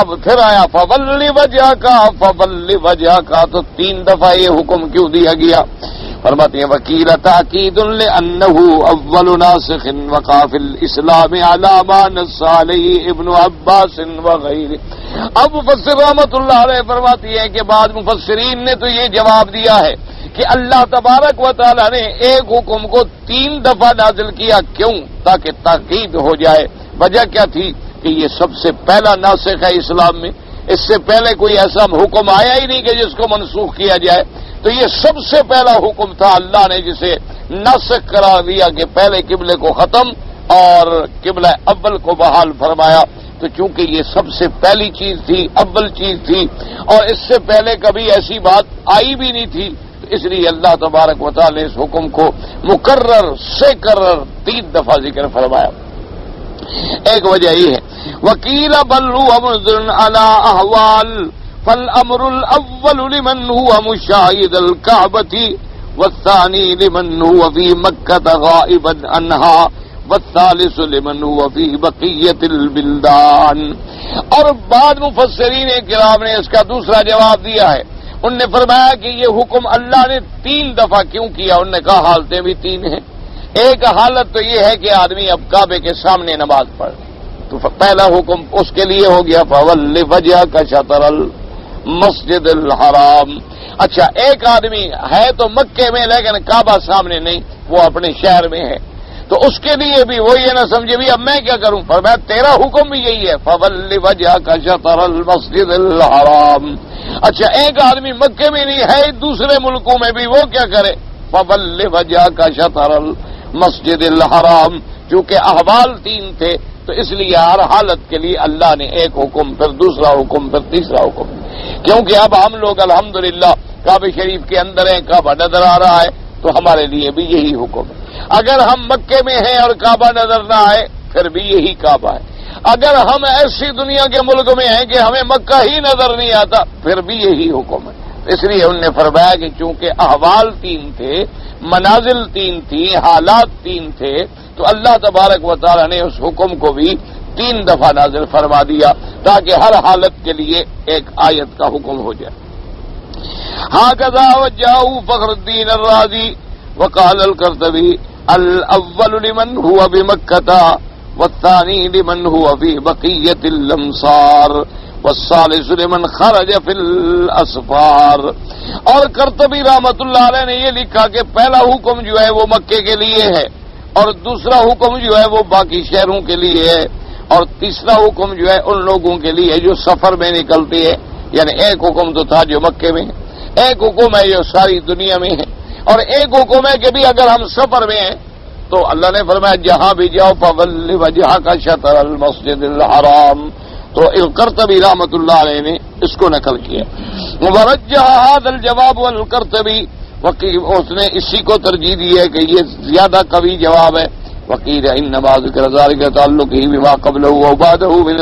اب پھر آیا فَوَلِّ وَجْهَكَ، تو 3 دفعہ یہ حکم کیوں دیا گیا؟ فرماتے ہیں وکیل تاکید لأنه اول ناسخ وقع فی الاسلام علی ما نص علیہ ابن عباس وغیرہ۔ اب مفسر رحمۃ اللہ علیہ فرماتی ہے کہ بعض مفسرین نے تو یہ جواب دیا ہے کہ اللہ تبارک و تعالی نے ایک حکم کو 3 دفعہ نازل کیا، کیوں؟ تاکہ تاکید ہو جائے۔ وجہ کیا تھی؟ کہ یہ سب سے پہلا ناسخ ہے اسلام میں، اس سے پہلے کوئی ایسا حکم آیا ہی نہیں کہ جس کو منسوخ کیا جائے، تو یہ سب سے پہلا حکم تھا اللہ نے جسے ناسخ قرار دیا کہ پہلے قبلے کو ختم اور قبلہ اول کو بحال فرمایا۔ تو چونکہ یہ سب سے پہلی چیز تھی، اول چیز تھی، اور اس سے پہلے کبھی ایسی بات آئی بھی نہیں تھی، تو اس لیے اللہ تبارک و تعالی نے اس حکم کو مکرر سے کرر 3 دفعہ ذکر فرمایا۔ ایک وجہ یہ ہے وکیل بل هو منذر على احوال فالامر الاول لمن هو مشاهد الكعبة والثاني لمن هو في مكة غائبا عنها والثالث لمن هو في بقية البلدان۔ اور بعد مفسرین کرام نے اس کا دوسرا جواب دیا ہے، انہوں نے فرمایا کہ یہ حکم اللہ نے 3 دفعہ کیوں کیا؟ انہوں نے کہا حالتیں بھی 3 ہیں۔ ایک حالت تو یہ ہے کہ آدمی اب کعبے کے سامنے نماز پڑھ، تو پہلا حکم اس کے لیے ہو گیا فَوَلِّ وَجْهَكَ شَطْرَ الْمَسْجِدِ الْحَرَامِ۔ اچھا ایک آدمی ہے تو مکے میں لیکن کعبہ سامنے نہیں، وہ اپنے شہر میں ہے، تو اس کے لیے بھی وہ یہ نہ سمجھے بھی اب میں کیا کروں، فرمایا تیرا حکم بھی یہی ہے فَوَلِّ وَجْهَكَ شَطْرَ الْمَسْجِدِ الْحَرَامِ۔ اچھا ایک آدمی مکے میں نہیں ہے دوسرے ملکوں میں بھی، وہ کیا کرے؟ فَوَلِّ وَجْهَكَ شَطْرَ مسجد الحرام۔ چونکہ احوال 3 تھے تو اس لیے ہر حالت کے لیے اللہ نے ایک حکم، پھر دوسرا حکم، پھر تیسرا حکم، کیونکہ اب ہم لوگ الحمدللہ کعبہ شریف کے اندر ہیں، کعبہ نظر آ رہا ہے، تو ہمارے لیے بھی یہی حکم ہے۔ اگر ہم مکے میں ہیں اور کعبہ نظر نہ آئے پھر بھی یہی کعبہ ہے، اگر ہم ایسی دنیا کے ملک میں ہیں کہ ہمیں مکہ ہی نظر نہیں آتا پھر بھی یہی حکم ہے۔ اس لیے انہوں نے فرمایا کہ چونکہ احوال تین تھے، منازل تین تھی، حالات تین تھے، تو اللہ تبارک و تعالی نے اس حکم کو بھی 3 دفعہ نازل فرما دیا تاکہ ہر حالت کے لیے ایک آیت کا حکم ہو جائے۔ ہاکذا وجہہ فخر الدین الرازی وقال القرطبی الاول لمن هو بمکہ والثانی لمن هو في بقیۃ الامصار والثالث لمن خرج فی الاسفار۔ اور قرطبی رحمۃ اللہ علیہ نے یہ لکھا کہ پہلا حکم جو ہے وہ مکے کے لیے ہے، اور دوسرا حکم جو ہے وہ باقی شہروں کے لیے ہے، اور تیسرا حکم جو ہے ان لوگوں کے لیے جو سفر میں نکلتے ہیں، یعنی ایک حکم تو تھا جو مکے میں ہے، ایک حکم ہے جو ساری دنیا میں ہے، اور ایک حکم ہے کہ بھی اگر ہم سفر میں ہیں تو اللہ نے فرمایا جہاں بھی جاؤ فول وجہک شطر المسجد الحرام۔ تو القرطبی رحمۃ اللہ علیہ نے اس کو نقل کیا۔ ورجح هذا الجواب والقرطبی، اس نے اسی کو ترجیح دی ہے کہ یہ زیادہ قوی جواب ہے۔ وقیل انما ذکر ذلك تعلقه بما قبله وبعده من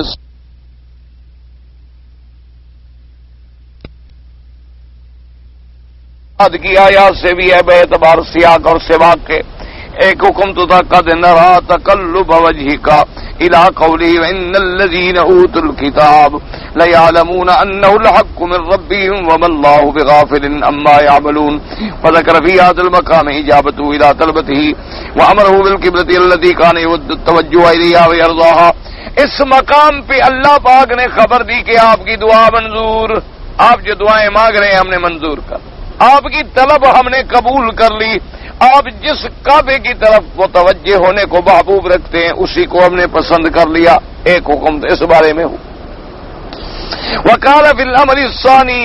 کی آیات سے بھی ہے بے اعتبار سیاق اور سباق کے۔ ایک حکم تو تھا قد نرى تقلب وجهك الى قوله ان الذين اوتوا الكتاب ليعلمون انه الحق من ربهم وما الله بغافل عما يعملون، وذكر في هذا المقام اجابته الى طلبته وامره بالقبلة التي كان يود التوجه اليها ويرضاها۔ اس مقام پہ اللہ پاک نے خبر دی کہ آپ کی دعا منظور، آپ جو دعائیں مانگ رہے ہیں ہم نے منظور کر، آپ کی طلب ہم نے قبول کر لی، آپ جس کعبے کی طرف متوجہ ہونے کو محبوب رکھتے ہیں اسی کو ہم نے پسند کر لیا۔ ایک حکم اس بارے میں ہو۔ وقال في الامر الثاني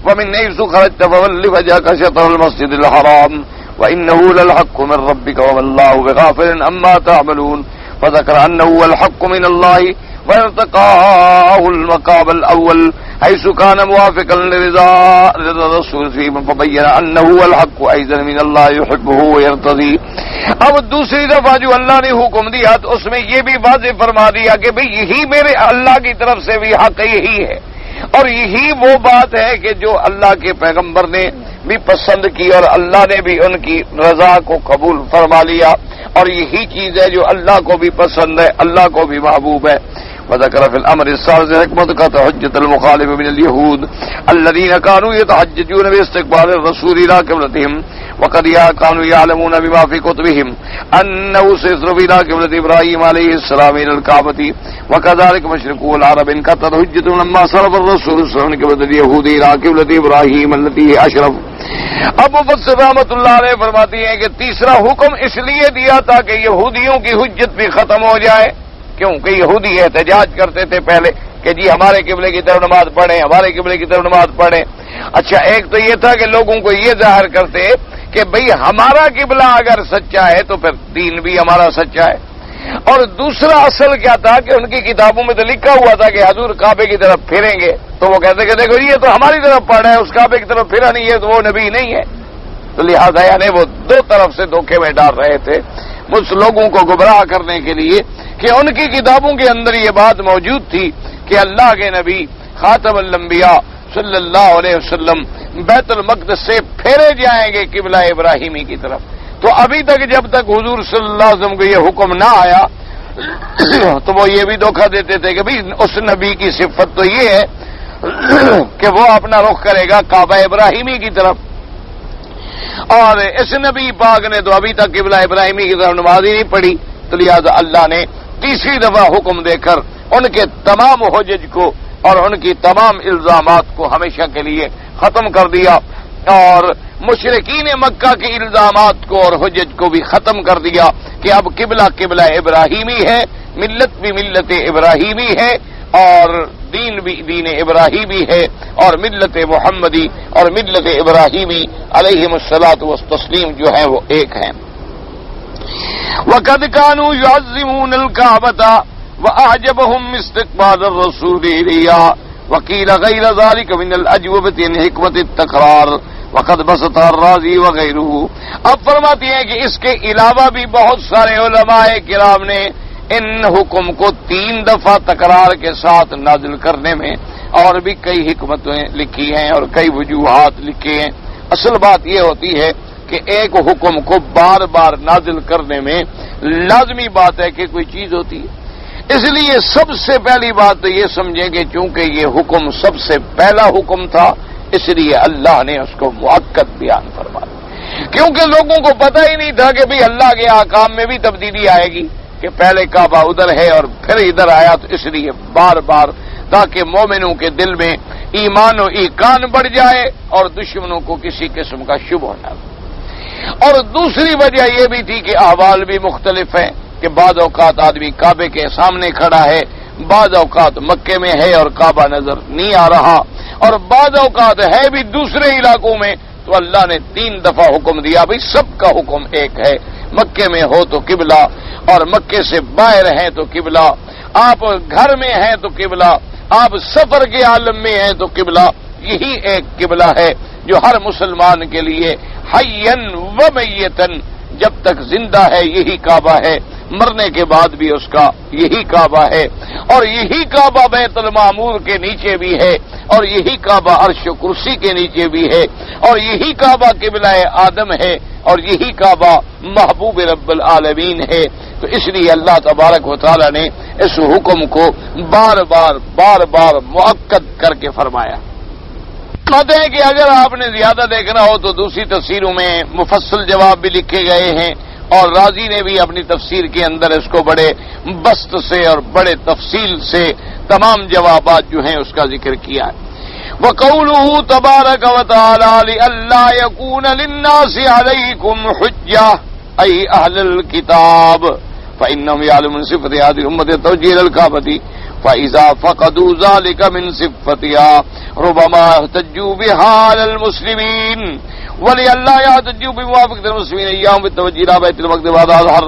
ومن حيث خرجت فول وجهك شطر المسجد الحرام وانه للحق من ربك وما الله بغافل عما تعملون، فذكر انه هو الحق من الله وارتقاه المقام الاول حيث كان موافقا لرضا الرسول فيه، فبين انه هو الحق ايضا من الله يحبه ويرتضيه۔ اب دوسری دفعہ جو اللہ نے حکم دیا تو اس میں یہ بھی واضح فرما دیا کہ بھئی یہی میرے اللہ کی طرف سے بھی حق یہی ہے، اور یہی وہ بات ہے کہ جو اللہ کے پیغمبر نے بھی پسند کی اور اللہ نے بھی ان کی رضا کو قبول فرما لیا، اور یہی چیز ہے جو اللہ کو بھی پسند ہے، اللہ کو بھی محبوب ہے۔ وذكر في الامر الثالث حكمة حجة المخالف من اليهود الذين كانوا يتحججون باستقبال الرسول الى قبلتهم وقد كانوا يعلمون بما في كتبهم انه سيصرف الى قبلة ابراهيم عليه السلام الى الكعبة، وكذلك مشركو العرب انقطعت حجتهم لما صرف الرسول صلى الله عليه وسلم قبلة اليهود الى قبلة ابراهيم التي هي اشرف۔ اب مفسر رحمۃ اللہ علیہ فرماتی ہیں کہ تیسرا حکم اس لیے دیا تھا کہ یہودیوں کی حجت بھی ختم ہو جائے، کیونکہ یہودی احتجاج کرتے تھے پہلے کہ جی ہمارے قبلے کی طرف نماز پڑھیں، ہمارے قبلے کی طرف نماز پڑھیں۔ اچھا ایک تو یہ تھا کہ لوگوں کو یہ ظاہر کرتے کہ بھئی ہمارا قبلہ اگر سچا ہے تو پھر دین بھی ہمارا سچا ہے، اور دوسرا اصل کیا تھا کہ ان کی کتابوں میں تو لکھا ہوا تھا کہ حضور کعبے کی طرف پھریں گے، تو وہ کہتے کہ دیکھو یہ تو ہماری طرف پڑھ رہا ہے، اس کعبے کی طرف پھرا نہیں ہے تو وہ نبی نہیں ہے۔ تو لہذا یعنی وہ دو طرف سے دھوکے میں ڈال رہے تھے اس لوگوں کو گمراہ کرنے کے لیے کہ ان کی کتابوں کے اندر یہ بات موجود تھی کہ اللہ کے نبی خاتم الانبیاء صلی اللہ علیہ وسلم بیت المقدس سے پھیرے جائیں گے قبلہ ابراہیمی کی طرف۔ تو ابھی تک جب تک حضور صلی اللہ علیہ وسلم کو یہ حکم نہ آیا تو وہ یہ بھی دھوکہ دیتے تھے کہ بھئی اس نبی کی صفت تو یہ ہے کہ وہ اپنا رخ کرے گا کعبہ ابراہیمی کی طرف، اور اس نبی پاک نے تو ابھی تک قبلہ ابراہیمی کی طرف نماز ہی نہیں پڑھی۔ تو لہذا اللہ نے تیسری دفعہ حکم دے کر ان کے تمام حجج کو اور ان کی تمام الزامات کو ہمیشہ کے لیے ختم کر دیا، اور مشرکین مکہ کے الزامات کو اور حجج کو بھی ختم کر دیا کہ اب قبلہ قبلہ ابراہیمی ہے، ملت بھی ملت ابراہیمی ہے، اور دین بھی دین ابراہیمی ہے، اور ملت محمدی اور ملت ابراہیمی علیہم الصلاۃ والتسلیم جو ہیں وہ ایک ہیں۔ وَقَدْ كَانُوا يُعَظِّمُونَ الْكَعْبَةَ وَأَعْجَبَهُمْ اسْتِقْبَالُ الرَّسُولِ إِلَيْهَا وَقِيلَ غَيْرَ ذَلِكَ مِنَ الْأَجْوِبَةِ عَنْ حِكْمَةِ التَّكْرَارِ وقد بسط الرازی وغیرہ. اب فرماتی ہیں کہ اس کے علاوہ بھی بہت سارے علماء کرام نے ان حکم کو 3 دفعہ تکرار کے ساتھ نازل کرنے میں اور بھی کئی حکمتیں لکھی ہیں اور کئی وجوہات لکھی ہیں. اصل بات یہ ہوتی ہے کہ ایک حکم کو بار بار نازل کرنے میں لازمی بات ہے کہ کوئی چیز ہوتی ہے. اس لیے سب سے پہلی بات تو یہ سمجھیں کہ چونکہ یہ حکم سب سے پہلا حکم تھا اس لیے اللہ نے اس کو مؤکد بیان فرمایا، کیونکہ لوگوں کو پتہ ہی نہیں تھا کہ بھئی اللہ کے احکام میں بھی تبدیلی آئے گی، کہ پہلے کعبہ ادھر ہے اور پھر ادھر آیا. تو اس لیے بار بار تاکہ مومنوں کے دل میں ایمان و ایقان بڑھ جائے اور دشمنوں کو کسی قسم کا شبہ نہ ہو. اور دوسری وجہ یہ بھی تھی کہ احوال بھی مختلف ہیں کہ بعض اوقات آدمی کعبے کے سامنے کھڑا ہے، بعض اوقات مکے میں ہے اور کعبہ نظر نہیں آ رہا، اور بعض اوقات ہے بھی دوسرے علاقوں میں. تو اللہ نے 3 دفعہ حکم دیا بھئی سب کا حکم ایک ہے. مکے میں ہو تو قبلہ، اور مکے سے باہر ہیں تو قبلہ، آپ گھر میں ہیں تو قبلہ، آپ سفر کے عالم میں ہیں تو قبلہ. یہی ایک قبلہ ہے جو ہر مسلمان کے لیے حیًّا و میتًا، جب تک زندہ ہے یہی کعبہ ہے، مرنے کے بعد بھی اس کا یہی کعبہ ہے. اور یہی کعبہ بیت المعمور کے نیچے بھی ہے، اور یہی کعبہ عرش و کرسی کے نیچے بھی ہے، اور یہی کعبہ قبلہ آدم ہے، اور یہی کعبہ محبوب رب العالمین ہے. تو اس لیے اللہ تبارک و تعالی نے اس حکم کو بار بار مؤکد کر کے فرمایا. کہتے ہیں کہ اگر آپ نے زیادہ دیکھنا ہو تو دوسری تفسیروں میں مفصل جواب بھی لکھے گئے ہیں، اور رازی نے بھی اپنی تفسیر کے اندر اس کو بڑے بسط سے اور بڑے تفصیل سے تمام جوابات جو ہیں اس کا ذکر کیا ہے. وَقَوْلُهُ تَبَارَكَ وَتَعَالَى لِأَلَّا يَكُونَ لِلنَّاسِ عَلَيْكُمْ حُجَّةٌ أَيْ أَهْلَ الْكِتَابِ فَإِنَّهُمْ يَعْلَمُونَ صِفَةَ هَذِهِ الْأُمَّةِ تَوْجِيهَ الْكَعْبَةِ فَإِذَا فَقَدُوا ذَلِكَ مِنْ صِفَّتِهَا رُبَمَا احْتَجُّوا بِهَا عَلَى الْمُسْلِمِينَ وَلِأَلَّا يَحْتَجُّوا بِمُوَافَقَةِ الْمُسْلِمِينَ إِيَّاهُمْ بِالتَّوَجُّهِ إِلَى بَيْتِ الْمَقْدِسِ وَهَذَا أَظْهَرُ.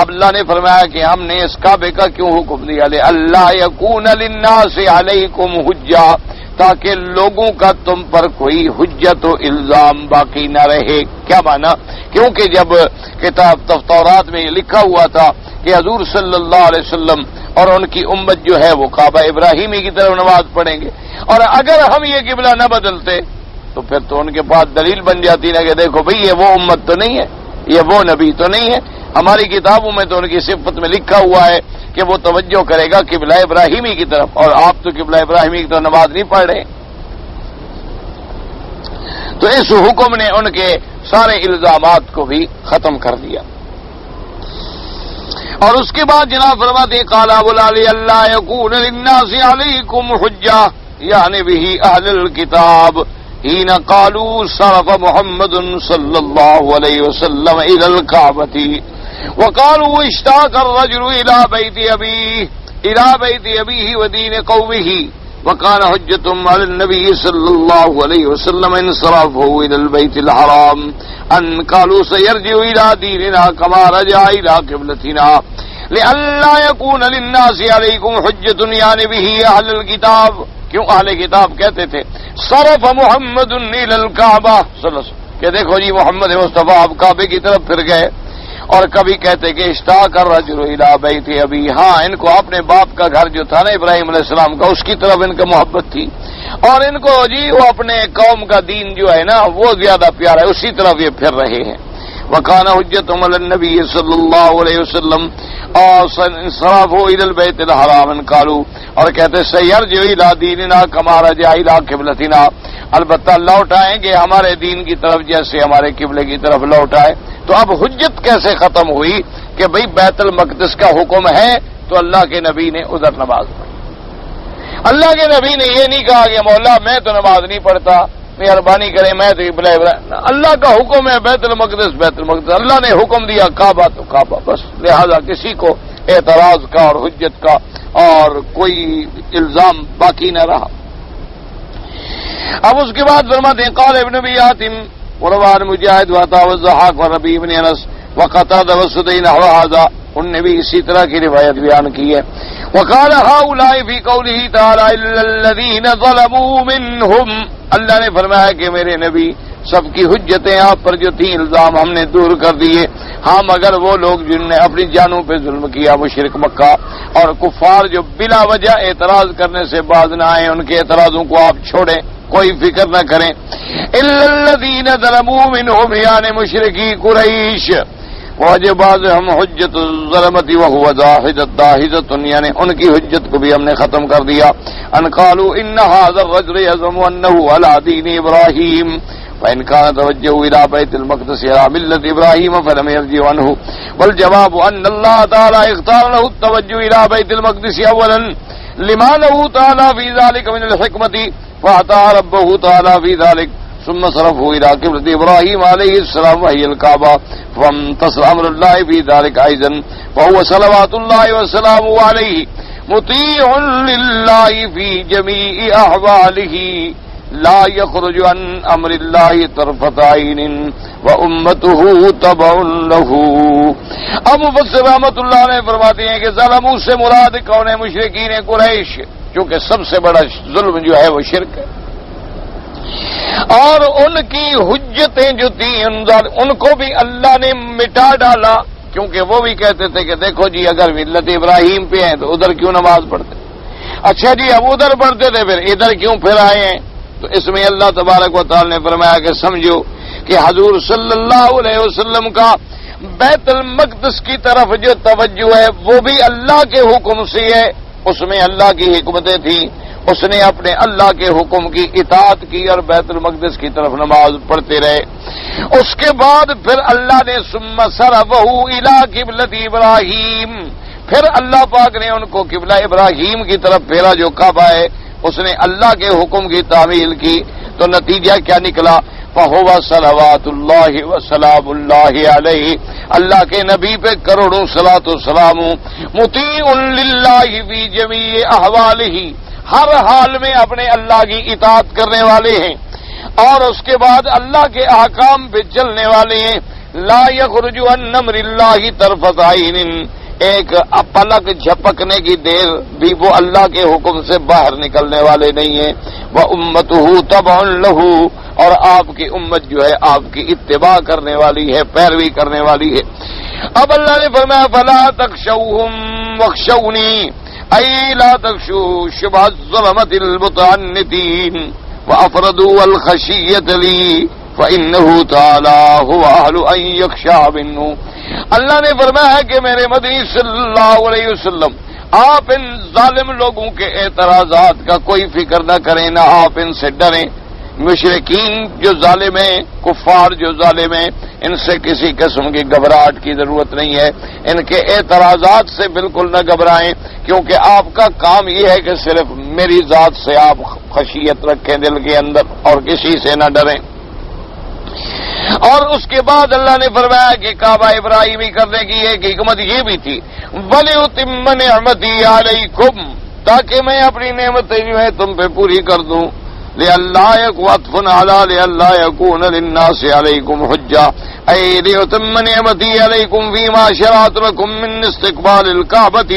اب اللہ نے فرمایا کہ ہم نے اس کعبے کا کیوں حکم دیا، لِأَلَّا يَكُونَ لِلنَّاسِ عَلَيْكُمْ حُجَّةٌ، تاکہ لوگوں کا تم پر کوئی حجت و الزام باقی نہ رہے. کیا مانا؟ کیونکہ جب کتاب تورات میں یہ لکھا ہوا تھا کہ حضور صلی اللہ علیہ وسلم اور ان کی امت جو ہے وہ کعبہ ابراہیمی کی طرف نماز پڑھیں گے، اور اگر ہم یہ قبلہ نہ بدلتے تو پھر تو ان کے پاس دلیل بن جاتی نا کہ دیکھو بھئی یہ وہ امت تو نہیں ہے، یہ وہ نبی تو نہیں ہے. ہماری کتابوں میں تو ان کی صفت میں لکھا ہوا ہے کہ وہ توجہ کرے گا قبلہ ابراہیمی کی طرف، اور آپ تو قبلہ ابراہیمی کی طرف نماز نہیں پڑھ رہے. تو اس حکم نے ان کے سارے الزامات کو بھی ختم کر دیا. اور اس کے بعد جناب فرماتے ہیں قال لِأَلَّا يَكُونَ لِلنَّاسِ عَلَيْكُمْ حُجَّةٌ یعنی بِهِ أَهْلُ الْكِتَابِ حين قالوا صرف محمد صلى الله عليه وسلم إلى الكعبة وقالوا اشتاق الرجل إلى بيت أبيه ودين قومه وكان حجة على النبي صلى الله عليه وسلم انصرافه إلى البيت الحرام أن قالوا سيرجع إلى ديننا كما رجع إلى قبلتنا لئلا يكون للناس عليكم حجة يعني به أهل الكتاب. کیوں اہل کتاب کہتے تھے صرف محمد الی الکعبہ صلی اللہ علیہ وسلم کہ دیکھو جی محمد مصطفیٰ آپ کعبے کی طرف پھر گئے. اور کبھی کہتے کہ اشتاق الرجل الی بیت ابی، ہاں ان کو اپنے باپ کا گھر جو تھا نا ابراہیم علیہ السلام کا اس کی طرف ان کا محبت تھی، اور ان کو جی وہ اپنے قوم کا دین جو ہے نا وہ زیادہ پیارا ہے، اسی طرف یہ پھر رہے ہیں. وَكَانَ حُجَّتُهُمْ عَلَى النَّبِيِّ صلی اللہ علیہ وسلم اور انصرافه الى البيت الحرام قالوا، اور کہتے سيرجع الى ديننا كما رجع الى قبلتنا، البتہ لوٹ آئیں گے ہمارے دین کی طرف جیسے ہمارے قبلے کی طرف لوٹ آئے. تو اب حجت کیسے ختم ہوئی کہ بھئی بیت المقدس کا حکم ہے تو اللہ کے نبی نے ادھر نماز پڑھی. اللہ کے نبی نے یہ نہیں کہا کہ مولا میں تو نماز نہیں پڑھتا، مہربانی کریں میں تو قبلہ ابراہیم، اللہ کا حکم ہے بیت المقدس بیت المقدس، اللہ نے حکم دیا کعبہ تو کعبہ، بس. لہذا کسی کو اعتراض کا اور حجت کا اور کوئی الزام باقی نہ رہا. اب اس کے بعد فرماتے ہیں قال ابن ابی حاتم وروان مجاہد وعطا والضحاک وربی ابن انس وقتادہ وسدی نحو هذا، ان نے بھی اسی طرح کی روایت بیان کی ہے. وقال هؤلاء في قوله تعالى الا الذين ظلموا منهم، اللہ نے فرمایا کہ میرے نبی سب کی حجتیں آپ پر جو تھیں الزام ہم نے دور کر دیے. ہاں مگر وہ لوگ جن نے اپنی جانوں پہ ظلم کیا مشرک مکہ اور کفار جو بلا وجہ اعتراض کرنے سے باز نہ آئے ان کے اعتراضوں کو آپ چھوڑیں, کوئی فکر نہ کریں. الا الذین ظلموا منہم یعنی مشرکی قریش واجباز ہم حجت الظلمت وهو داحضۃ یعنی ان کی حجت کو بھی ہم نے ختم کر دیا. ان قالوا ان هذا الرجل يزعم انه على دين ابراهيم فإن كان توجه إلى بيت المقدس على ملة إبراهيم فلم يرجع عنه. والجواب أن الله تعالى اختار له التوجه إلى بيت المقدس أولا لما له تعالى في ذلك من الحكمة فأطاع ربه تعالى في ذلك ثم صرفه إلى قبلة إبراهيم عليه السلام وهي الكعبة فامتصر أمر الله في ذلك أيضا فهو صلوات الله وسلامه عليه مطيع لله في جميع أحواله لا يخرج عن امر الله طرفة عين وامته تبع له. اب مفسر رحمۃ اللہ علیہ فرماتے ہیں کہ ظلموں سے مراد کون ہے؟ مشرکین قریش, کیونکہ سب سے بڑا ظلم جو ہے وہ شرک ہے. اور ان کی حجتیں جو تھیں ان کو بھی اللہ نے مٹا ڈالا, کیونکہ وہ بھی کہتے تھے کہ دیکھو جی اگر ملت ابراہیم پہ ہیں تو ادھر کیوں نماز پڑھتے, اچھا جی اب ادھر پڑھتے تھے پھر ادھر کیوں پھر آئے ہیں. تو اس میں اللہ تبارک و تعالی نے فرمایا کہ سمجھو کہ حضور صلی اللہ علیہ وسلم کا بیت المقدس کی طرف جو توجہ ہے وہ بھی اللہ کے حکم سے ہے, اس میں اللہ کی حکمتیں تھیں, اس نے اپنے اللہ کے حکم کی اطاعت کی اور بیت المقدس کی طرف نماز پڑھتے رہے. اس کے بعد پھر اللہ نے ثم صرفہ الی قبلۃ ابراہیم, پھر اللہ پاک نے ان کو قبلہ ابراہیم کی طرف پھیرا جو کعبہ ہے, اس نے اللہ کے حکم کی تعمیل کی. تو نتیجہ کیا نکلا؟ فہو صلوات اللہ وسلام اللہ علیہ, اللہ کے نبی پہ کروڑوں صلاۃ و سلام, مطیع للہ فی جمیع احوالہ, ہر حال میں اپنے اللہ کی اطاعت کرنے والے ہیں اور اس کے بعد اللہ کے احکام پہ چلنے والے ہیں. لا یخرج عن امر اللہ طرفۃ عین, ایک پلک جھپکنے کی دیر بھی وہ اللہ کے حکم سے باہر نکلنے والے نہیں ہیں. وَأُمَّتُهُ تَبْعٌ لَهُ, اور آپ کی امت جو ہے آپ کی اتباع کرنے والی ہے, پیروی کرنے والی ہے. اب اللہ نے فرمایا فَلَا تَخْشَوْهُمْ وَاخْشَوْنِي أي لا تخشوا شبه الظلمة المتعنتين وأفردوا الخشية لي فإنه تعالى هو أهل أن يخشى منه. اللہ نے فرمایا کہ میرے مدنی صلی اللہ علیہ وسلم آپ ان ظالم لوگوں کے اعتراضات کا کوئی فکر نہ کریں, نہ آپ ان سے ڈریں. مشرکین جو ظالم ہیں, کفار جو ظالم ہیں, ان سے کسی قسم کی گھبراہٹ کی ضرورت نہیں ہے. ان کے اعتراضات سے بالکل نہ گھبرائیں, کیونکہ آپ کا کام یہ ہے کہ صرف میری ذات سے آپ خشیت رکھیں دل کے اندر اور کسی سے نہ ڈریں. اور اس کے بعد اللہ نے فرمایا کہ کعبہ ابراہیمی کرنے کی ایک حکمت یہ بھی تھی وَلِأُتِمَّ نِعْمَتِي عَلَيْكُمْ, تاکہ میں اپنی نعمتیں جو ہے تم پہ پوری کر دوں. لِأَلَّا يَكُونَ عَطْفٌ عَلَىٰ لِأَلَّا يَكُونَ لِلنَّاسِ عَلَيْكُمْ حُجَّةٌ أَيْ لِأُتِمَّ نِعْمَتِي عَلَيْكُمْ فِيمَا شَرَعْتُ لَكُم مِّنْ اسْتِقْبَالِ الْكَعْبَةِ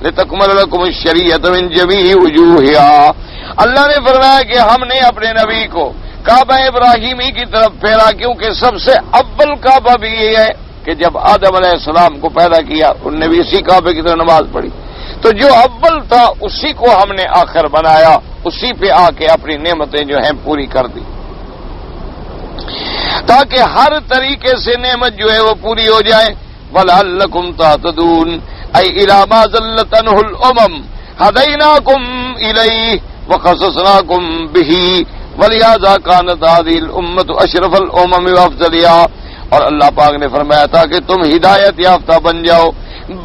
لِتَكْمُلَ لَكُمُ الشَّرِيعَةَ مِنْ جَمِيعِ وُجُوهِهَا. اللہ نے فرمایا کہ ہم نے اپنے نبی کو کعبہ ابراہیمی کی طرف پھیرا, کیونکہ سب سے اول کعبہ بھی یہ ہے کہ جب آدم علیہ السلام کو پیدا کیا انہوں نے بھی اسی کعبے کی طرف نماز پڑھی, تو جو اول تھا اسی کو ہم نے آخر بنایا, اسی پہ آ کے اپنی نعمتیں جو ہیں پوری کر دی, تاکہ ہر طریقے سے نعمت جو ہے وہ پوری ہو جائے. وَلَعَلَّكُمْ تَهْتَدُونَ أَيْ إِلَىٰ مَا زَلَّتْ عَنْهُ الْأُمَمُ هَدَيْنَاكُمْ إِلَيْهِ وَخَصَصْنَاكُمْ بِهِ وَلِهَٰذَا كَانَتْ هَٰذِهِ الْأُمَّةُ أَشْرَفَ الْأُمَمِ وَأَفْضَلِهَا. اور اللہ پاک نے فرمایا تاکہ تم ہدایت یافتہ بن جاؤ.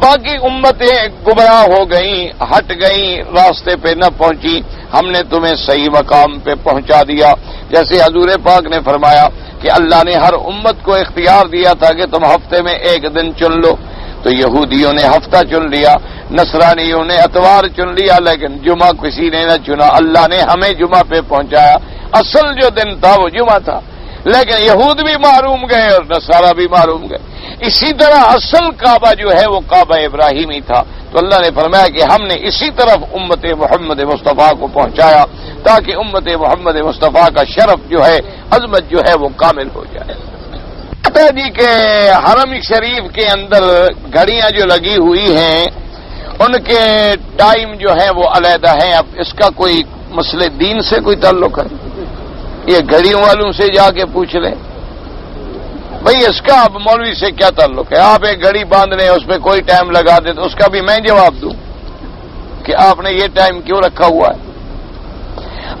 باقی امتیں گمراہ ہو گئیں, ہٹ گئیں, راستے پہ نہ پہنچی, ہم نے تمہیں صحیح مقام پہ پہنچا دیا. جیسے حضور پاک نے فرمایا کہ اللہ نے ہر امت کو اختیار دیا تھا کہ تم ہفتے میں ایک دن چن لو, تو یہودیوں نے ہفتہ چن لیا, نصرانیوں نے اتوار چن لیا, لیکن جمعہ کسی نے نہ چنا. اللہ نے ہمیں جمعہ پہ پہنچایا, اصل جو دن تھا وہ جمعہ تھا, لیکن یہود بھی معروم گئے اور نصارہ بھی معروم گئے. اسی طرح اصل کعبہ جو ہے وہ کعبہ ابراہیمی تھا. تو اللہ نے فرمایا کہ ہم نے اسی طرف امت محمد مصطفیٰ کو پہنچایا تاکہ امت محمد مصطفیٰ کا شرف جو ہے عظمت جو ہے وہ کامل ہو جائے. کہتا جی کہ حرم شریف کے اندر گھڑیاں جو لگی ہوئی ہیں ان کے ٹائم جو ہے وہ علیحدہ ہیں. اب اس کا کوئی مسئلے دین سے کوئی تعلق ہے؟ یہ گھڑیوں والوں سے جا کے پوچھ لیں بھئی اس کا اب مولوی سے کیا تعلق ہے. آپ ایک گھڑی باندھ لیں اس پہ کوئی ٹائم لگا دیں تو اس کا بھی میں جواب دوں کہ آپ نے یہ ٹائم کیوں رکھا ہوا ہے.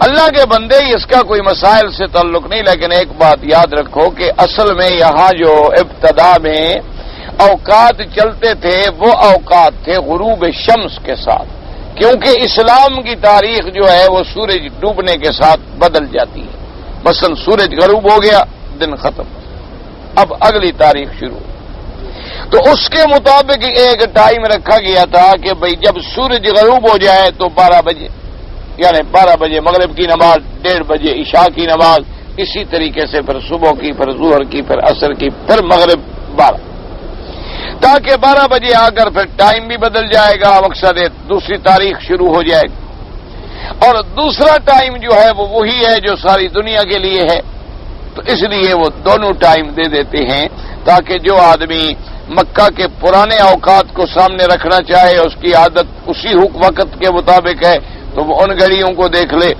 اللہ کے بندے اس کا کوئی مسائل سے تعلق نہیں. لیکن ایک بات یاد رکھو کہ اصل میں یہاں جو ابتدا میں اوقات چلتے تھے وہ اوقات تھے غروب شمس کے ساتھ، کیونکہ اسلام کی تاریخ جو ہے وہ سورج ڈوبنے کے ساتھ بدل جاتی ہے. مثلا سورج غروب ہو گیا، دن ختم، اب اگلی تاریخ شروع. تو اس کے مطابق ایک ٹائم رکھا گیا تھا کہ بھئی جب سورج غروب ہو جائے تو 12 بجے، یعنی 12 بجے مغرب کی نماز، 1:30 بجے عشاء کی نماز، اسی طریقے سے پھر صبح کی، پھر ظہر کی، پھر عصر کی، پھر مغرب 12، تاکہ 12 بجے آ کر پھر ٹائم بھی بدل جائے گا. مقصد دوسری تاریخ شروع ہو جائے گی. اور دوسرا ٹائم جو ہے وہ وہی ہے جو ساری دنیا کے لیے ہے. تو اس لیے وہ دونوں ٹائم دے دیتے ہیں تاکہ جو آدمی مکہ کے پرانے اوقات کو سامنے رکھنا چاہے، اس کی عادت اسی وقت کے مطابق ہے تو وہ ان گھڑیوں کو دیکھ لے.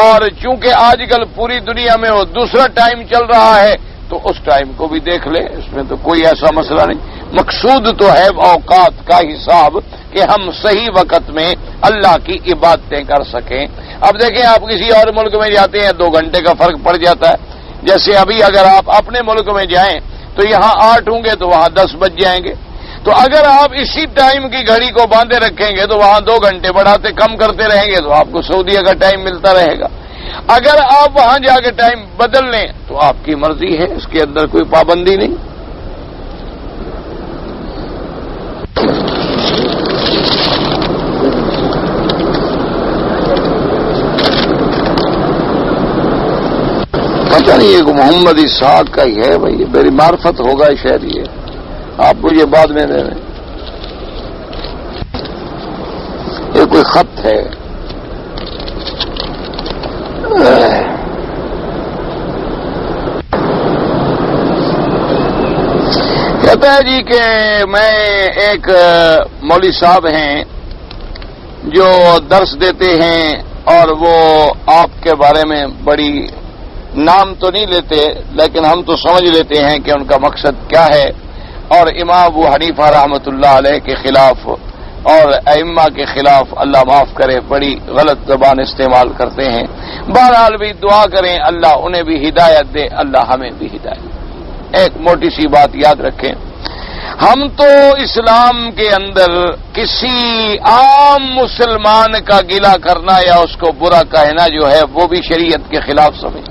اور چونکہ آج کل پوری دنیا میں وہ دوسرا ٹائم چل رہا ہے تو اس ٹائم کو بھی دیکھ لے. اس میں تو کوئی ایسا مسئلہ نہیں. مقصود تو ہے اوقات کا حساب کہ ہم صحیح وقت میں اللہ کی عبادتیں کر سکیں. اب دیکھیں آپ کسی اور ملک میں جاتے ہیں 2 گھنٹے کا فرق پڑ جاتا ہے. جیسے ابھی اگر آپ اپنے ملک میں جائیں تو یہاں 8 ہوں گے تو وہاں 10 بج جائیں گے. تو اگر آپ اسی ٹائم کی گھڑی کو باندھے رکھیں گے تو وہاں 2 گھنٹے بڑھاتے کم کرتے رہیں گے تو آپ کو سعودیہ کا ٹائم ملتا رہے گا. اگر آپ وہاں جا کے ٹائم بدل لیں تو آپ کی مرضی ہے، اس کے اندر کوئی پابندی نہیں. پتہ نہیں یہ محمد اسحاق کا ہی ہے بھائی، میری معرفت ہوگا شاید. یہ آپ مجھے بعد میں دے دیں. یہ کوئی خط ہے. کہتا ہے جی کہ میں ایک مولوی صاحب ہیں جو درس دیتے ہیں اور وہ آپ کے بارے میں بڑی نام تو نہیں لیتے لیکن ہم تو سمجھ لیتے ہیں کہ ان کا مقصد کیا ہے، اور امام ابو حنیفہ رحمۃ اللہ علیہ کے خلاف اور ائمہ کے خلاف اللہ معاف کرے بڑی غلط زبان استعمال کرتے ہیں. بہرحال بھی دعا کریں اللہ انہیں بھی ہدایت دے، اللہ ہمیں بھی ہدایت. ایک موٹی سی بات یاد رکھیں، ہم تو اسلام کے اندر کسی عام مسلمان کا گلہ کرنا یا اس کو برا کہنا جو ہے وہ بھی شریعت کے خلاف سمجھ.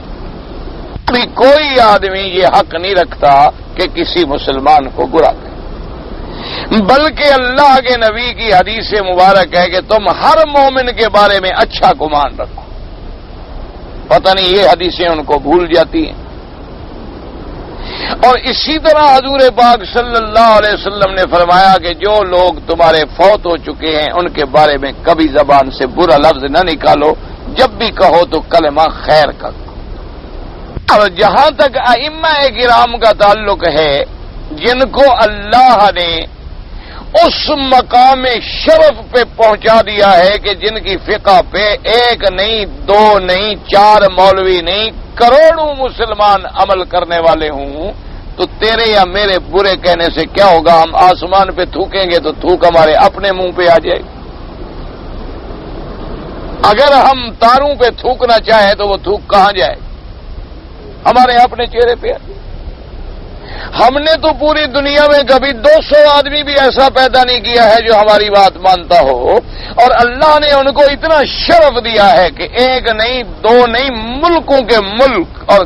کوئی آدمی یہ حق نہیں رکھتا کہ کسی مسلمان کو برا کرے، بلکہ اللہ کے نبی کی حدیث مبارک ہے کہ تم ہر مومن کے بارے میں اچھا گمان رکھو. پتہ نہیں یہ حدیثیں ان کو بھول جاتی ہیں. اور اسی طرح حضور پاک صلی اللہ علیہ وسلم نے فرمایا کہ جو لوگ تمہارے فوت ہو چکے ہیں ان کے بارے میں کبھی زبان سے برا لفظ نہ نکالو، جب بھی کہو تو کلمہ خیر کا. اور جہاں تک ائمہ کرام کا تعلق ہے جن کو اللہ نے اس مقام شرف پہ پہنچا دیا ہے کہ جن کی فقہ پہ 1 نہیں 2 نہیں 4 مولوی نہیں کروڑوں مسلمان عمل کرنے والے ہوں، تو تیرے یا میرے برے کہنے سے کیا ہوگا؟ ہم آسمان پہ تھوکیں گے تو تھوک ہمارے اپنے منہ پہ آ جائے گی. اگر ہم تاروں پہ تھوکنا چاہیں تو وہ تھوک کہاں جائے؟ ہمارے اپنے چہرے پہ. ہم نے تو پوری دنیا میں کبھی 200 آدمی بھی ایسا پیدا نہیں کیا ہے جو ہماری بات مانتا ہو، اور اللہ نے ان کو اتنا شرف دیا ہے کہ 1 نہیں 2 نہیں ملکوں کے ملک اور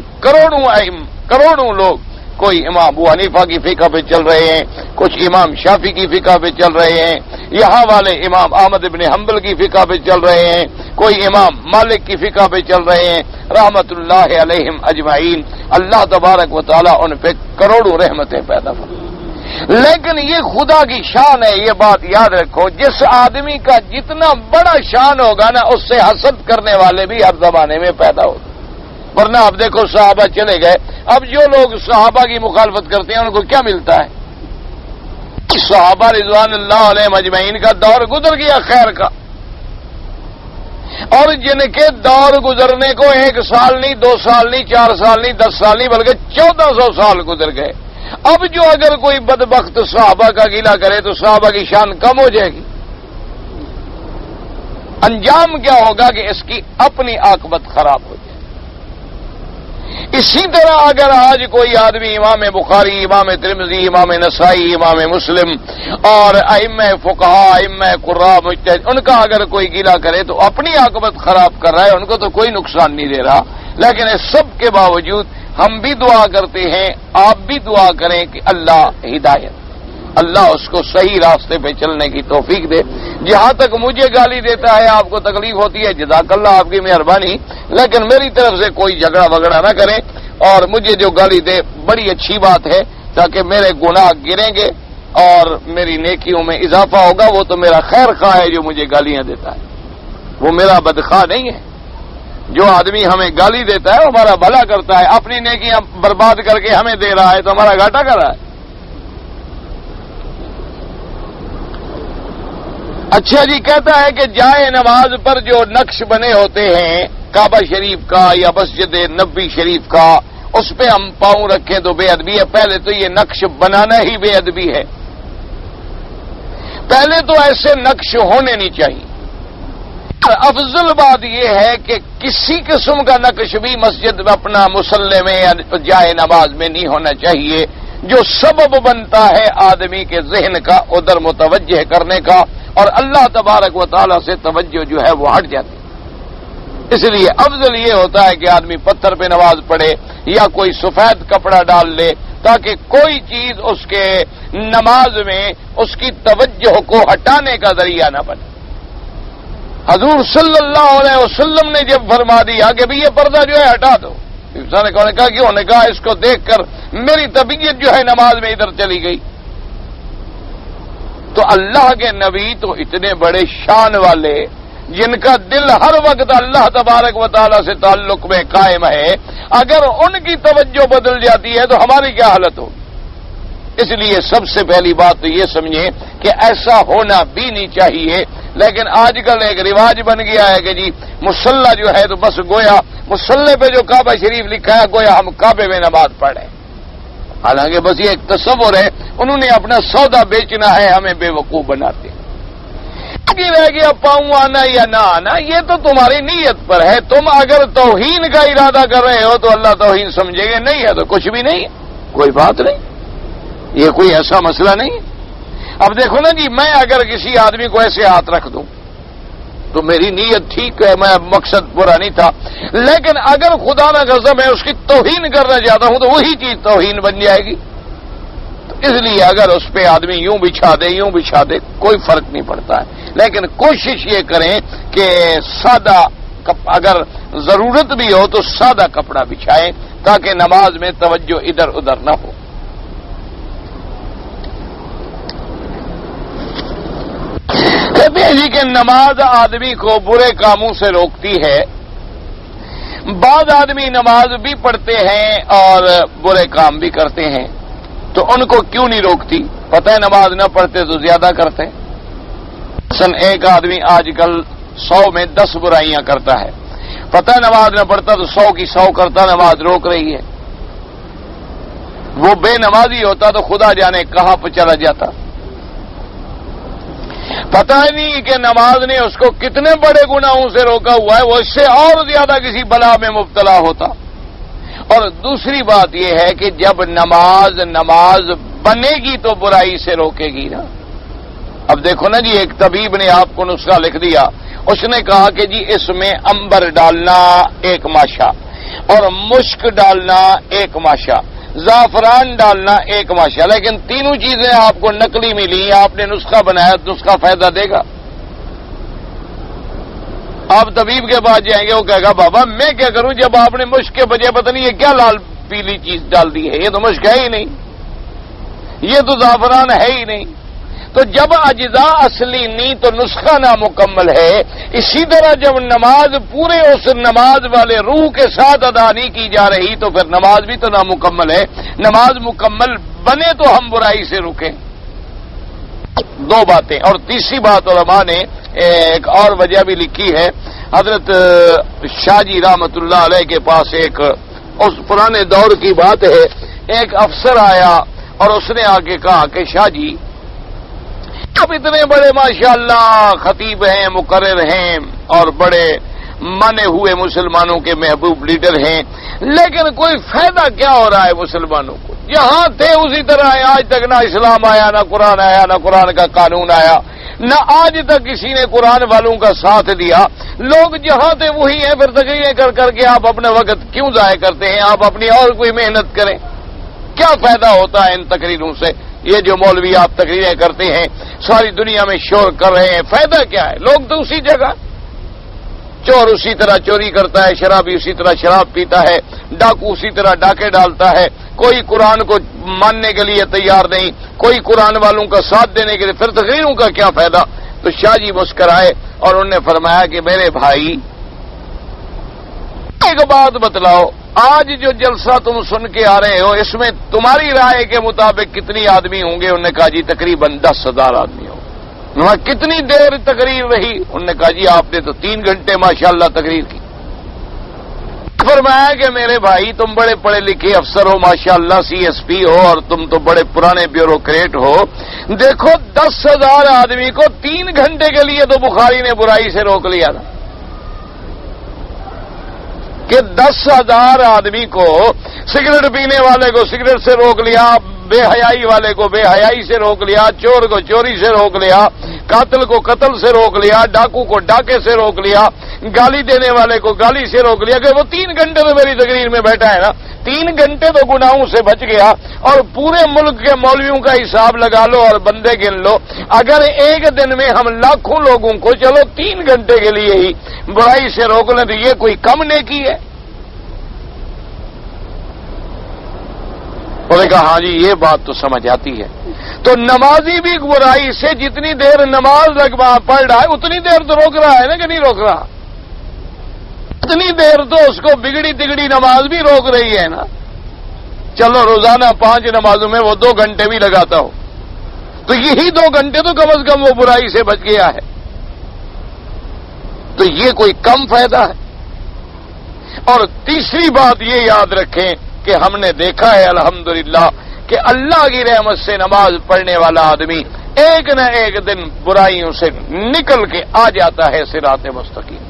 کروڑوں لوگ، کوئی امام ابو حنیفہ کی فقہ پہ چل رہے ہیں، کچھ امام شافعی کی فقہ پہ چل رہے ہیں، یہاں والے امام احمد بن حنبل کی فقہ پہ چل رہے ہیں، کوئی امام مالک کی فقہ پہ چل رہے ہیں، رحمت اللہ علیہم اجمعین. اللہ تبارک و تعالی ان پہ کروڑوں رحمتیں پیدا فرمائے. لیکن یہ خدا کی شان ہے، یہ بات یاد رکھو. جس آدمی کا جتنا بڑا شان ہوگا نا، اس سے حسد کرنے والے بھی ہر زمانے میں پیدا ہوتے. ورنہ اب دیکھو صحابہ چلے گئے، اب جو لوگ صحابہ کی مخالفت کرتے ہیں ان کو کیا ملتا ہے؟ صحابہ رضوان اللہ علیہ مجمعین کا دور گزر گیا خیر کا، اور جن کے دور گزرنے کو 1 سال نہیں، 2 سال نہیں، 4 سال نہیں، 10 سال نہیں، بلکہ 1400 سال گزر گئے۔ اب جو اگر کوئی بدبخت صحابہ کا گیلا کرے تو صحابہ کی شان کم ہو جائے گی۔ انجام کیا ہوگا کہ اس کی اپنی عاقبت خراب ہو جائے۔ اسی طرح اگر آج کوئی آدمی امام بخاری، امام ترمذی، امام نسائی، امام مسلم اور ائمہ فقہا، ائمہ قراء مجتہد، ان کا اگر کوئی گیلا کرے تو اپنی عاقبت خراب کر رہا ہے، ان کو تو کوئی نقصان نہیں دے رہا۔ لیکن اس سب کے باوجود ہم بھی دعا کرتے ہیں، آپ بھی دعا کریں کہ اللہ ہدایت، اللہ اس کو صحیح راستے پہ چلنے کی توفیق دے۔ جہاں تک مجھے گالی دیتا ہے، آپ کو تکلیف ہوتی ہے، جزاک اللہ، آپ کی مہربانی، لیکن میری طرف سے کوئی جھگڑا وگڑا نہ کریں، اور مجھے جو گالی دے بڑی اچھی بات ہے، تاکہ میرے گناہ گریں گے اور میری نیکیوں میں اضافہ ہوگا۔ وہ تو میرا خیر خواہ ہے جو مجھے گالیاں دیتا ہے، وہ میرا بدخواہ نہیں ہے۔ جو آدمی ہمیں گالی دیتا ہے وہ ہمارا بھلا کرتا ہے، اپنی نیکیاں برباد کر کے ہمیں دے رہا ہے تو ہمارا گھاٹا کر رہا ہے۔ اچھا جی، کہتا ہے کہ جائے نماز پر جو نقش بنے ہوتے ہیں کعبہ شریف کا یا مسجد نبوی شریف کا، اس پہ ہم پاؤں رکھیں تو بے ادبی ہے۔ پہلے تو یہ نقش بنانا ہی بے ادبی ہے، پہلے تو ایسے نقش ہونے نہیں چاہیے۔ افضل بات یہ ہے کہ کسی قسم کا نقش بھی مسجد میں، اپنا مصلی میں یا جائے نماز میں نہیں ہونا چاہیے، جو سبب بنتا ہے آدمی کے ذہن کا ادھر متوجہ کرنے کا، اور اللہ تبارک و تعالی سے توجہ جو ہے وہ ہٹ جاتی ہے۔ اس لیے افضل یہ ہوتا ہے کہ آدمی پتھر پہ نماز پڑھے یا کوئی سفید کپڑا ڈال لے، تاکہ کوئی چیز اس کے نماز میں اس کی توجہ کو ہٹانے کا ذریعہ نہ بنے۔ حضور صلی اللہ علیہ وسلم نے جب فرما دیا کہ بھی یہ پردہ جو ہے ہٹا دو، انسان نے کہا کیوں؟ نے کہا اس کو دیکھ کر میری طبیعت جو ہے نماز میں ادھر چلی گئی۔ تو اللہ کے نبی تو اتنے بڑے شان والے، جن کا دل ہر وقت اللہ تبارک و تعالی سے تعلق میں قائم ہے، اگر ان کی توجہ بدل جاتی ہے تو ہماری کیا حالت ہوگی؟ اس لیے سب سے پہلی بات تو یہ سمجھیں کہ ایسا ہونا بھی نہیں چاہیے۔ لیکن آج کل ایک رواج بن گیا ہے کہ جی مصلی جو ہے تو بس گویا مصلی پہ جو کعبہ شریف لکھا ہے گویا ہم کعبے میں نماز پڑھیں۔ حالانکہ بس یہ ایک تصور ہے، انہوں نے اپنا سودا بیچنا ہے، ہمیں بے وقوف بناتے ہیں۔ رہ گیا پاؤں آنا یا نہ آنا، یہ تو تمہاری نیت پر ہے۔ تم اگر توہین کا ارادہ کر رہے ہو تو اللہ توہین سمجھے گے، نہیں ہے تو کچھ بھی نہیں ہے، کوئی بات نہیں، یہ کوئی ایسا مسئلہ نہیں ہے۔ اب دیکھو نا جی، میں اگر کسی آدمی کو ایسے ہاتھ رکھ دوں تو میری نیت ٹھیک ہے، میں مقصد برا نہیں تھا، لیکن اگر خدا نہ قسم میں اس کی توہین کرنا چاہتا ہوں تو وہی چیز توہین بن جائے گی۔ تو اس لیے اگر اس پہ آدمی یوں بچھا دے یوں بچھا دے کوئی فرق نہیں پڑتا ہے، لیکن کوشش یہ کریں کہ سادہ، اگر ضرورت بھی ہو تو سادہ کپڑا بچھائیں تاکہ نماز میں توجہ ادھر ادھر نہ ہو۔ کہتے ہیں جی کہ نماز آدمی کو برے کاموں سے روکتی ہے۔ بعض آدمی نماز بھی پڑھتے ہیں اور برے کام بھی کرتے ہیں، تو ان کو کیوں نہیں روکتی؟ پتہ ہے نماز نہ پڑھتے تو زیادہ کرتے۔ ایک آدمی آج کل 100 میں 10 برائیاں کرتا ہے، پتہ ہے نماز نہ پڑھتا تو 100 کی 100 کرتا، نماز روک رہی ہے۔ وہ بے نمازی ہوتا تو خدا جانے کہاں پہ چلا جاتا۔ پتہ ہی نہیں کہ نماز نے اس کو کتنے بڑے گناہوں سے روکا ہوا ہے، وہ اس سے اور زیادہ کسی بلا میں مبتلا ہوتا۔ اور دوسری بات یہ ہے کہ جب نماز بنے گی تو برائی سے روکے گی نا۔ اب دیکھو نا جی، ایک طبیب نے آپ کو نسخہ لکھ دیا، اس نے کہا کہ جی اس میں عنبر ڈالنا 1 ماشا، اور مشک ڈالنا 1 ماشا، زعفران ڈالنا 1 ماشا، لیکن تینوں چیزیں آپ کو نقلی ملی، آپ نے نسخہ بنایا، نسخہ فائدہ دے گا؟ آپ طبیب کے پاس جائیں گے، وہ کہے گا بابا میں کیا کروں جب آپ نے مشک کے بجائے پتہ نہیں یہ کیا لال پیلی چیز ڈال دی ہے، یہ تو مشک ہے ہی نہیں، یہ تو زعفران ہے ہی نہیں۔ تو جب اجزاء اصلی نہیں تو نسخہ نامکمل ہے. اسی طرح جب نماز پورے اس نماز والے روح کے ساتھ ادا نہیں کی جا رہی تو پھر نماز بھی تو نامکمل ہے. نماز مکمل بنے تو ہم برائی سے رکیں. دو باتیں. اور تیسری بات علماء نے ایک اور وجہ بھی لکھی ہے. حضرت شاہ جی رحمت اللہ علیہ کے پاس ایک اس پرانے دور کی بات ہے، ایک افسر آیا اور اس نے آ کے کہا کہ شاہ جی آپ اتنے بڑے ماشاءاللہ خطیب ہیں، مقرر ہیں اور بڑے مانے ہوئے مسلمانوں کے محبوب لیڈر ہیں، لیکن کوئی فائدہ کیا ہو رہا ہے مسلمانوں کو؟ جہاں تھے اسی طرح ہے، آج تک نہ اسلام آیا، نہ قرآن آیا، نہ قرآن کا قانون آیا، نہ آج تک کسی نے قرآن والوں کا ساتھ دیا. لوگ جہاں تھے وہی ہیں. پھر تقریریں کر کر کے آپ اپنا وقت کیوں ضائع کرتے ہیں؟ آپ اپنی اور کوئی محنت کریں. کیا فائدہ ہوتا ہے ان تقریروں سے؟ یہ جو مولوی آپ تقریریں کرتے ہیں، ساری دنیا میں شور کر رہے ہیں، فائدہ کیا ہے؟ لوگ تو اسی جگہ. چور اسی طرح چوری کرتا ہے، شرابی اسی طرح شراب پیتا ہے، ڈاکو اسی طرح ڈاکے ڈالتا ہے. کوئی قرآن کو ماننے کے لیے تیار نہیں، کوئی قرآن والوں کا ساتھ دینے کے لیے. پھر تقریروں کا کیا فائدہ؟ تو شاہ جی مسکرائے اور انہوں نے فرمایا کہ میرے بھائی ایک بات بتلاؤ، آج جو جلسہ تم سن کے آ رہے ہو اس میں تمہاری رائے کے مطابق کتنی آدمی ہوں گے؟ انہوں نے کہا جی تقریباً 10,000 آدمی ہوں. کتنی دیر تقریر رہی؟ انہوں نے کہا جی آپ نے تو 3 گھنٹے ماشاءاللہ تقریر کی. فرمایا کہ میرے بھائی تم بڑے پڑھے لکھے افسر ہو ماشاءاللہ، CSP ہو اور تم تو بڑے پرانے بیوروکریٹ ہو. دیکھو 10,000 آدمی کو 3 گھنٹے کے لیے تو بخاری نے برائی سے روک لیا تھا کہ 10,000 آدمی کو، سگریٹ پینے والے کو سگریٹ سے روک لیا، بے حیائی والے کو بے حیائی سے روک لیا، چور کو چوری سے روک لیا، قاتل کو قتل سے روک لیا، ڈاکو کو ڈاکے سے روک لیا، گالی دینے والے کو گالی سے روک لیا. کہ وہ 3 گھنٹے تو میری تقریر میں بیٹھا ہے نا، 3 گھنٹے تو گناہوں سے بچ گیا. اور پورے ملک کے مولویوں کا حساب لگا لو اور بندے گن لو، اگر ایک دن میں ہم لاکھوں لوگوں کو چلو 3 گھنٹے کے لیے ہی برائی سے روک لیں تو یہ کوئی کم نیکی ہے؟ انہوں نے کہا ہاں جی یہ بات تو سمجھ آتی ہے. تو نمازی بھی برائی سے جتنی دیر نماز پڑھ رہا ہے اتنی دیر تو روک رہا ہے نا کہ نہیں روک رہا؟ اتنی دیر تو اس کو بگڑی تگڑی نماز بھی روک رہی ہے نا. چلو روزانہ 5 نمازوں میں وہ 2 گھنٹے بھی لگاتا ہو تو یہی 2 گھنٹے تو کم از کم وہ برائی سے بچ گیا ہے. تو یہ کوئی کم فائدہ ہے؟ اور تیسری بات یہ یاد رکھیں کہ ہم نے دیکھا ہے الحمدللہ کہ اللہ کی رحمت سے نماز پڑھنے والا آدمی ایک نہ ایک دن برائیوں سے نکل کے آ جاتا ہے صراط مستقیم.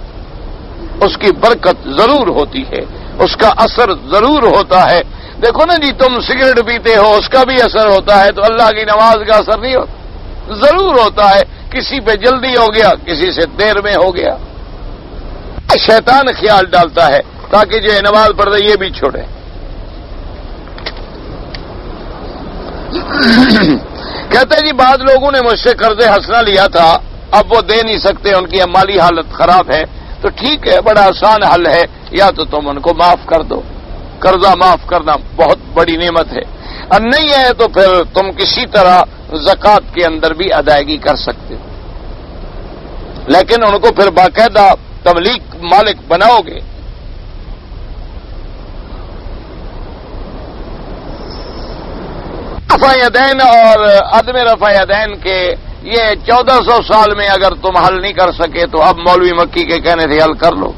اس کی برکت ضرور ہوتی ہے، اس کا اثر ضرور ہوتا ہے. دیکھو نا جی تم سگریٹ پیتے ہو اس کا بھی اثر ہوتا ہے تو اللہ کی نماز کا اثر نہیں ہوتا؟ ضرور ہوتا ہے. کسی پہ جلدی ہو گیا، کسی سے دیر میں ہو گیا. شیطان خیال ڈالتا ہے تاکہ جو نماز پڑھ رہے یہ بھی چھوڑے. کہتے ہیں جی بعض لوگوں نے مجھ سے قرض حسنہ لیا تھا، اب وہ دے نہیں سکتے، ان کی مالی حالت خراب ہے. تو ٹھیک ہے، بڑا آسان حل ہے، یا تو تم ان کو معاف کر دو. قرضہ معاف کرنا بہت بڑی نعمت ہے. اور نہیں ہے تو پھر تم کسی طرح زکوٰۃ کے اندر بھی ادائیگی کر سکتے ہو، لیکن ان کو پھر باقاعدہ تملیک مالک بناؤ گے. رفع یدین اور عدم رفع یدین کے یہ 1400 سال میں اگر تم حل نہیں کر سکے تو اب مولوی مکی کے کہنے سے حل کر لو.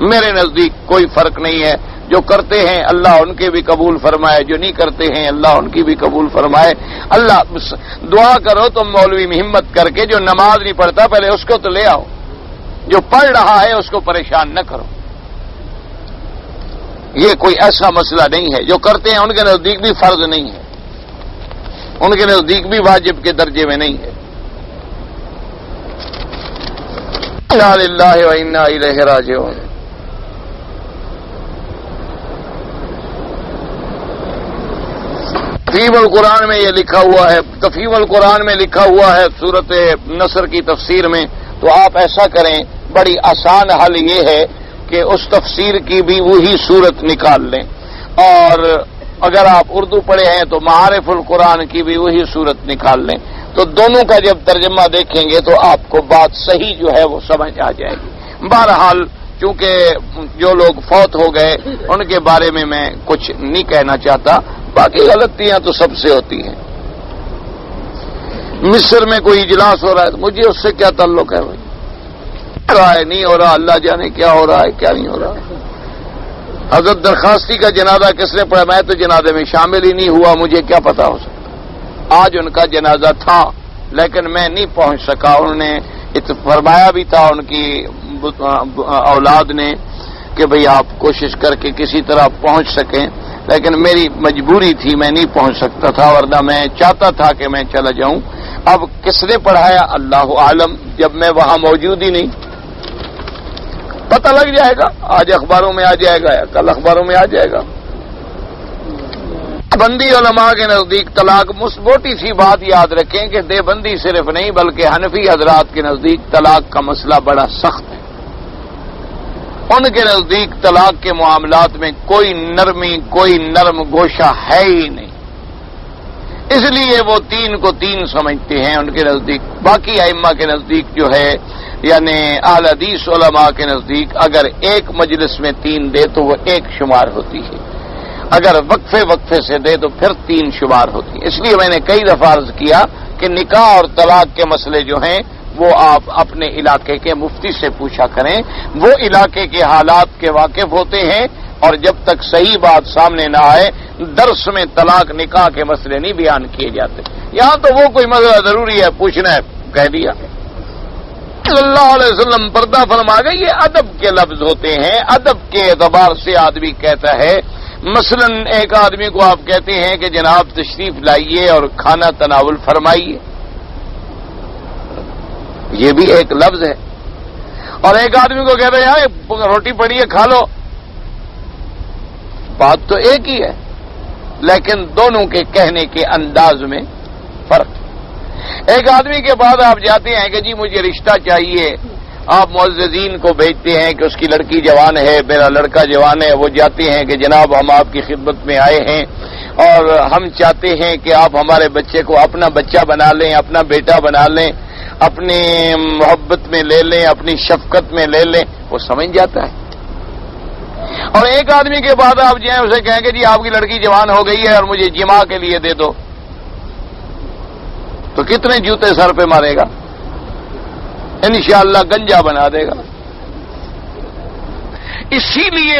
میرے نزدیک کوئی فرق نہیں ہے. جو کرتے ہیں اللہ ان کے بھی قبول فرمائے، جو نہیں کرتے ہیں اللہ ان کی بھی قبول فرمائے. اللہ دعا کرو تم مولوی میں ہمت کر کے، جو نماز نہیں پڑھتا پہلے اس کو تو لے آؤ، جو پڑھ رہا ہے اس کو پریشان نہ کرو. یہ کوئی ایسا مسئلہ نہیں ہے. جو کرتے ہیں ان کے نزدیک بھی فرض نہیں ہے، ان کے نزدیک بھی واجب کے درجے میں نہیں ہے. انا للہ و انا الیہ راجعون. تفہیم القرآن میں یہ لکھا ہوا ہے، تفہیم القرآن میں لکھا ہوا ہے سورۃ نصر کی تفسیر میں. تو آپ ایسا کریں، بڑی آسان حل یہ ہے کہ اس تفسیر کی بھی وہی صورت نکال لیں، اور اگر آپ اردو پڑھے ہیں تو معارف القرآن کی بھی وہی صورت نکال لیں. تو دونوں کا جب ترجمہ دیکھیں گے تو آپ کو بات صحیح جو ہے وہ سمجھ آ جائے گی۔ بہرحال چونکہ جو لوگ فوت ہو گئے ان کے بارے میں کچھ نہیں کہنا چاہتا، باقی غلطیاں تو سب سے ہوتی ہیں۔ مصر میں کوئی اجلاس ہو رہا ہے، مجھے اس سے کیا تعلق ہے بھائی؟ ہو رہا ہے نہیں ہو رہا، اللہ جانے کیا ہو رہا ہے کیا نہیں ہو رہا۔ حضرت درخواستی کا جنازہ کس نے پڑھا؟ میں تو جنازے میں شامل ہی نہیں ہوا، مجھے کیا پتا ہو سکتا۔ آج ان کا جنازہ تھا لیکن میں نہیں پہنچ سکا۔ انہوں نے فرمایا بھی تھا ان کی اولاد نے کہ بھئی آپ کوشش کر کے کسی طرح پہنچ سکیں، لیکن میری مجبوری تھی، میں نہیں پہنچ سکتا تھا، ورنہ میں چاہتا تھا کہ میں چلا جاؤں۔ اب کس نے پڑھایا اللہ عالم، جب میں وہاں موجود ہی نہیں۔ پتہ لگ جائے گا، آج اخباروں میں آ جائے گا یا کل اخباروں میں آ جائے گا۔ بندی علماء کے نزدیک طلاق، موٹی سی بات یاد رکھیں کہ دیوبندی صرف نہیں بلکہ حنفی حضرات کے نزدیک طلاق کا مسئلہ بڑا سخت ہے۔ ان کے نزدیک طلاق کے معاملات میں کوئی نرمی، کوئی نرم گوشہ ہے ہی نہیں، اس لیے وہ 3 کو 3 سمجھتے ہیں ان کے نزدیک۔ باقی ائمہ کے نزدیک جو ہے یعنی اہل حدیث علماء کے نزدیک اگر ایک مجلس میں 3 دے تو وہ 1 شمار ہوتی ہے، اگر وقفے سے دے تو پھر 3 شمار ہوتی ہے۔ اس لیے میں نے کئی دفعہ عرض کیا کہ نکاح اور طلاق کے مسئلے جو ہیں وہ آپ اپنے علاقے کے مفتی سے پوچھا کریں، وہ علاقے کے حالات کے واقف ہوتے ہیں، اور جب تک صحیح بات سامنے نہ آئے درس میں طلاق نکاح کے مسئلے نہیں بیان کیے جاتے۔ یہاں تو وہ کوئی مسئلہ ضروری ہے پوچھنا ہے، کہہ دیا۔ صلی اللہ علیہ وسلم پردہ فرما گئے، یہ ادب کے لفظ ہوتے ہیں، ادب کے اعتبار سے آدمی کہتا ہے۔ مثلا ایک آدمی کو آپ کہتے ہیں کہ جناب تشریف لائیے اور کھانا تناول فرمائیے، یہ بھی ایک لفظ ہے۔ اور ایک آدمی کو کہتے ہیں یار روٹی پڑی ہے کھا لو، بات تو ایک ہی ہے لیکن دونوں کے کہنے کے انداز میں فرق۔ ایک آدمی کے بعد آپ جاتے ہیں کہ جی مجھے رشتہ چاہیے، آپ معززین کو بھیجتے ہیں کہ اس کی لڑکی جوان ہے، میرا لڑکا جوان ہے، وہ جاتے ہیں کہ جناب ہم آپ کی خدمت میں آئے ہیں اور ہم چاہتے ہیں کہ آپ ہمارے بچے کو اپنا بچہ بنا لیں، اپنا بیٹا بنا لیں، اپنی محبت میں لے لیں، اپنی شفقت میں لے لیں، وہ سمجھ جاتا ہے۔ اور ایک آدمی کے بعد آپ جائیں اسے کہیں کہ جی آپ کی لڑکی جوان ہو گئی ہے اور مجھے جماع کے لیے دے دو، تو کتنے جوتے سر پہ مارے گا؟ انشاءاللہ گنجا بنا دے گا۔ اسی لیے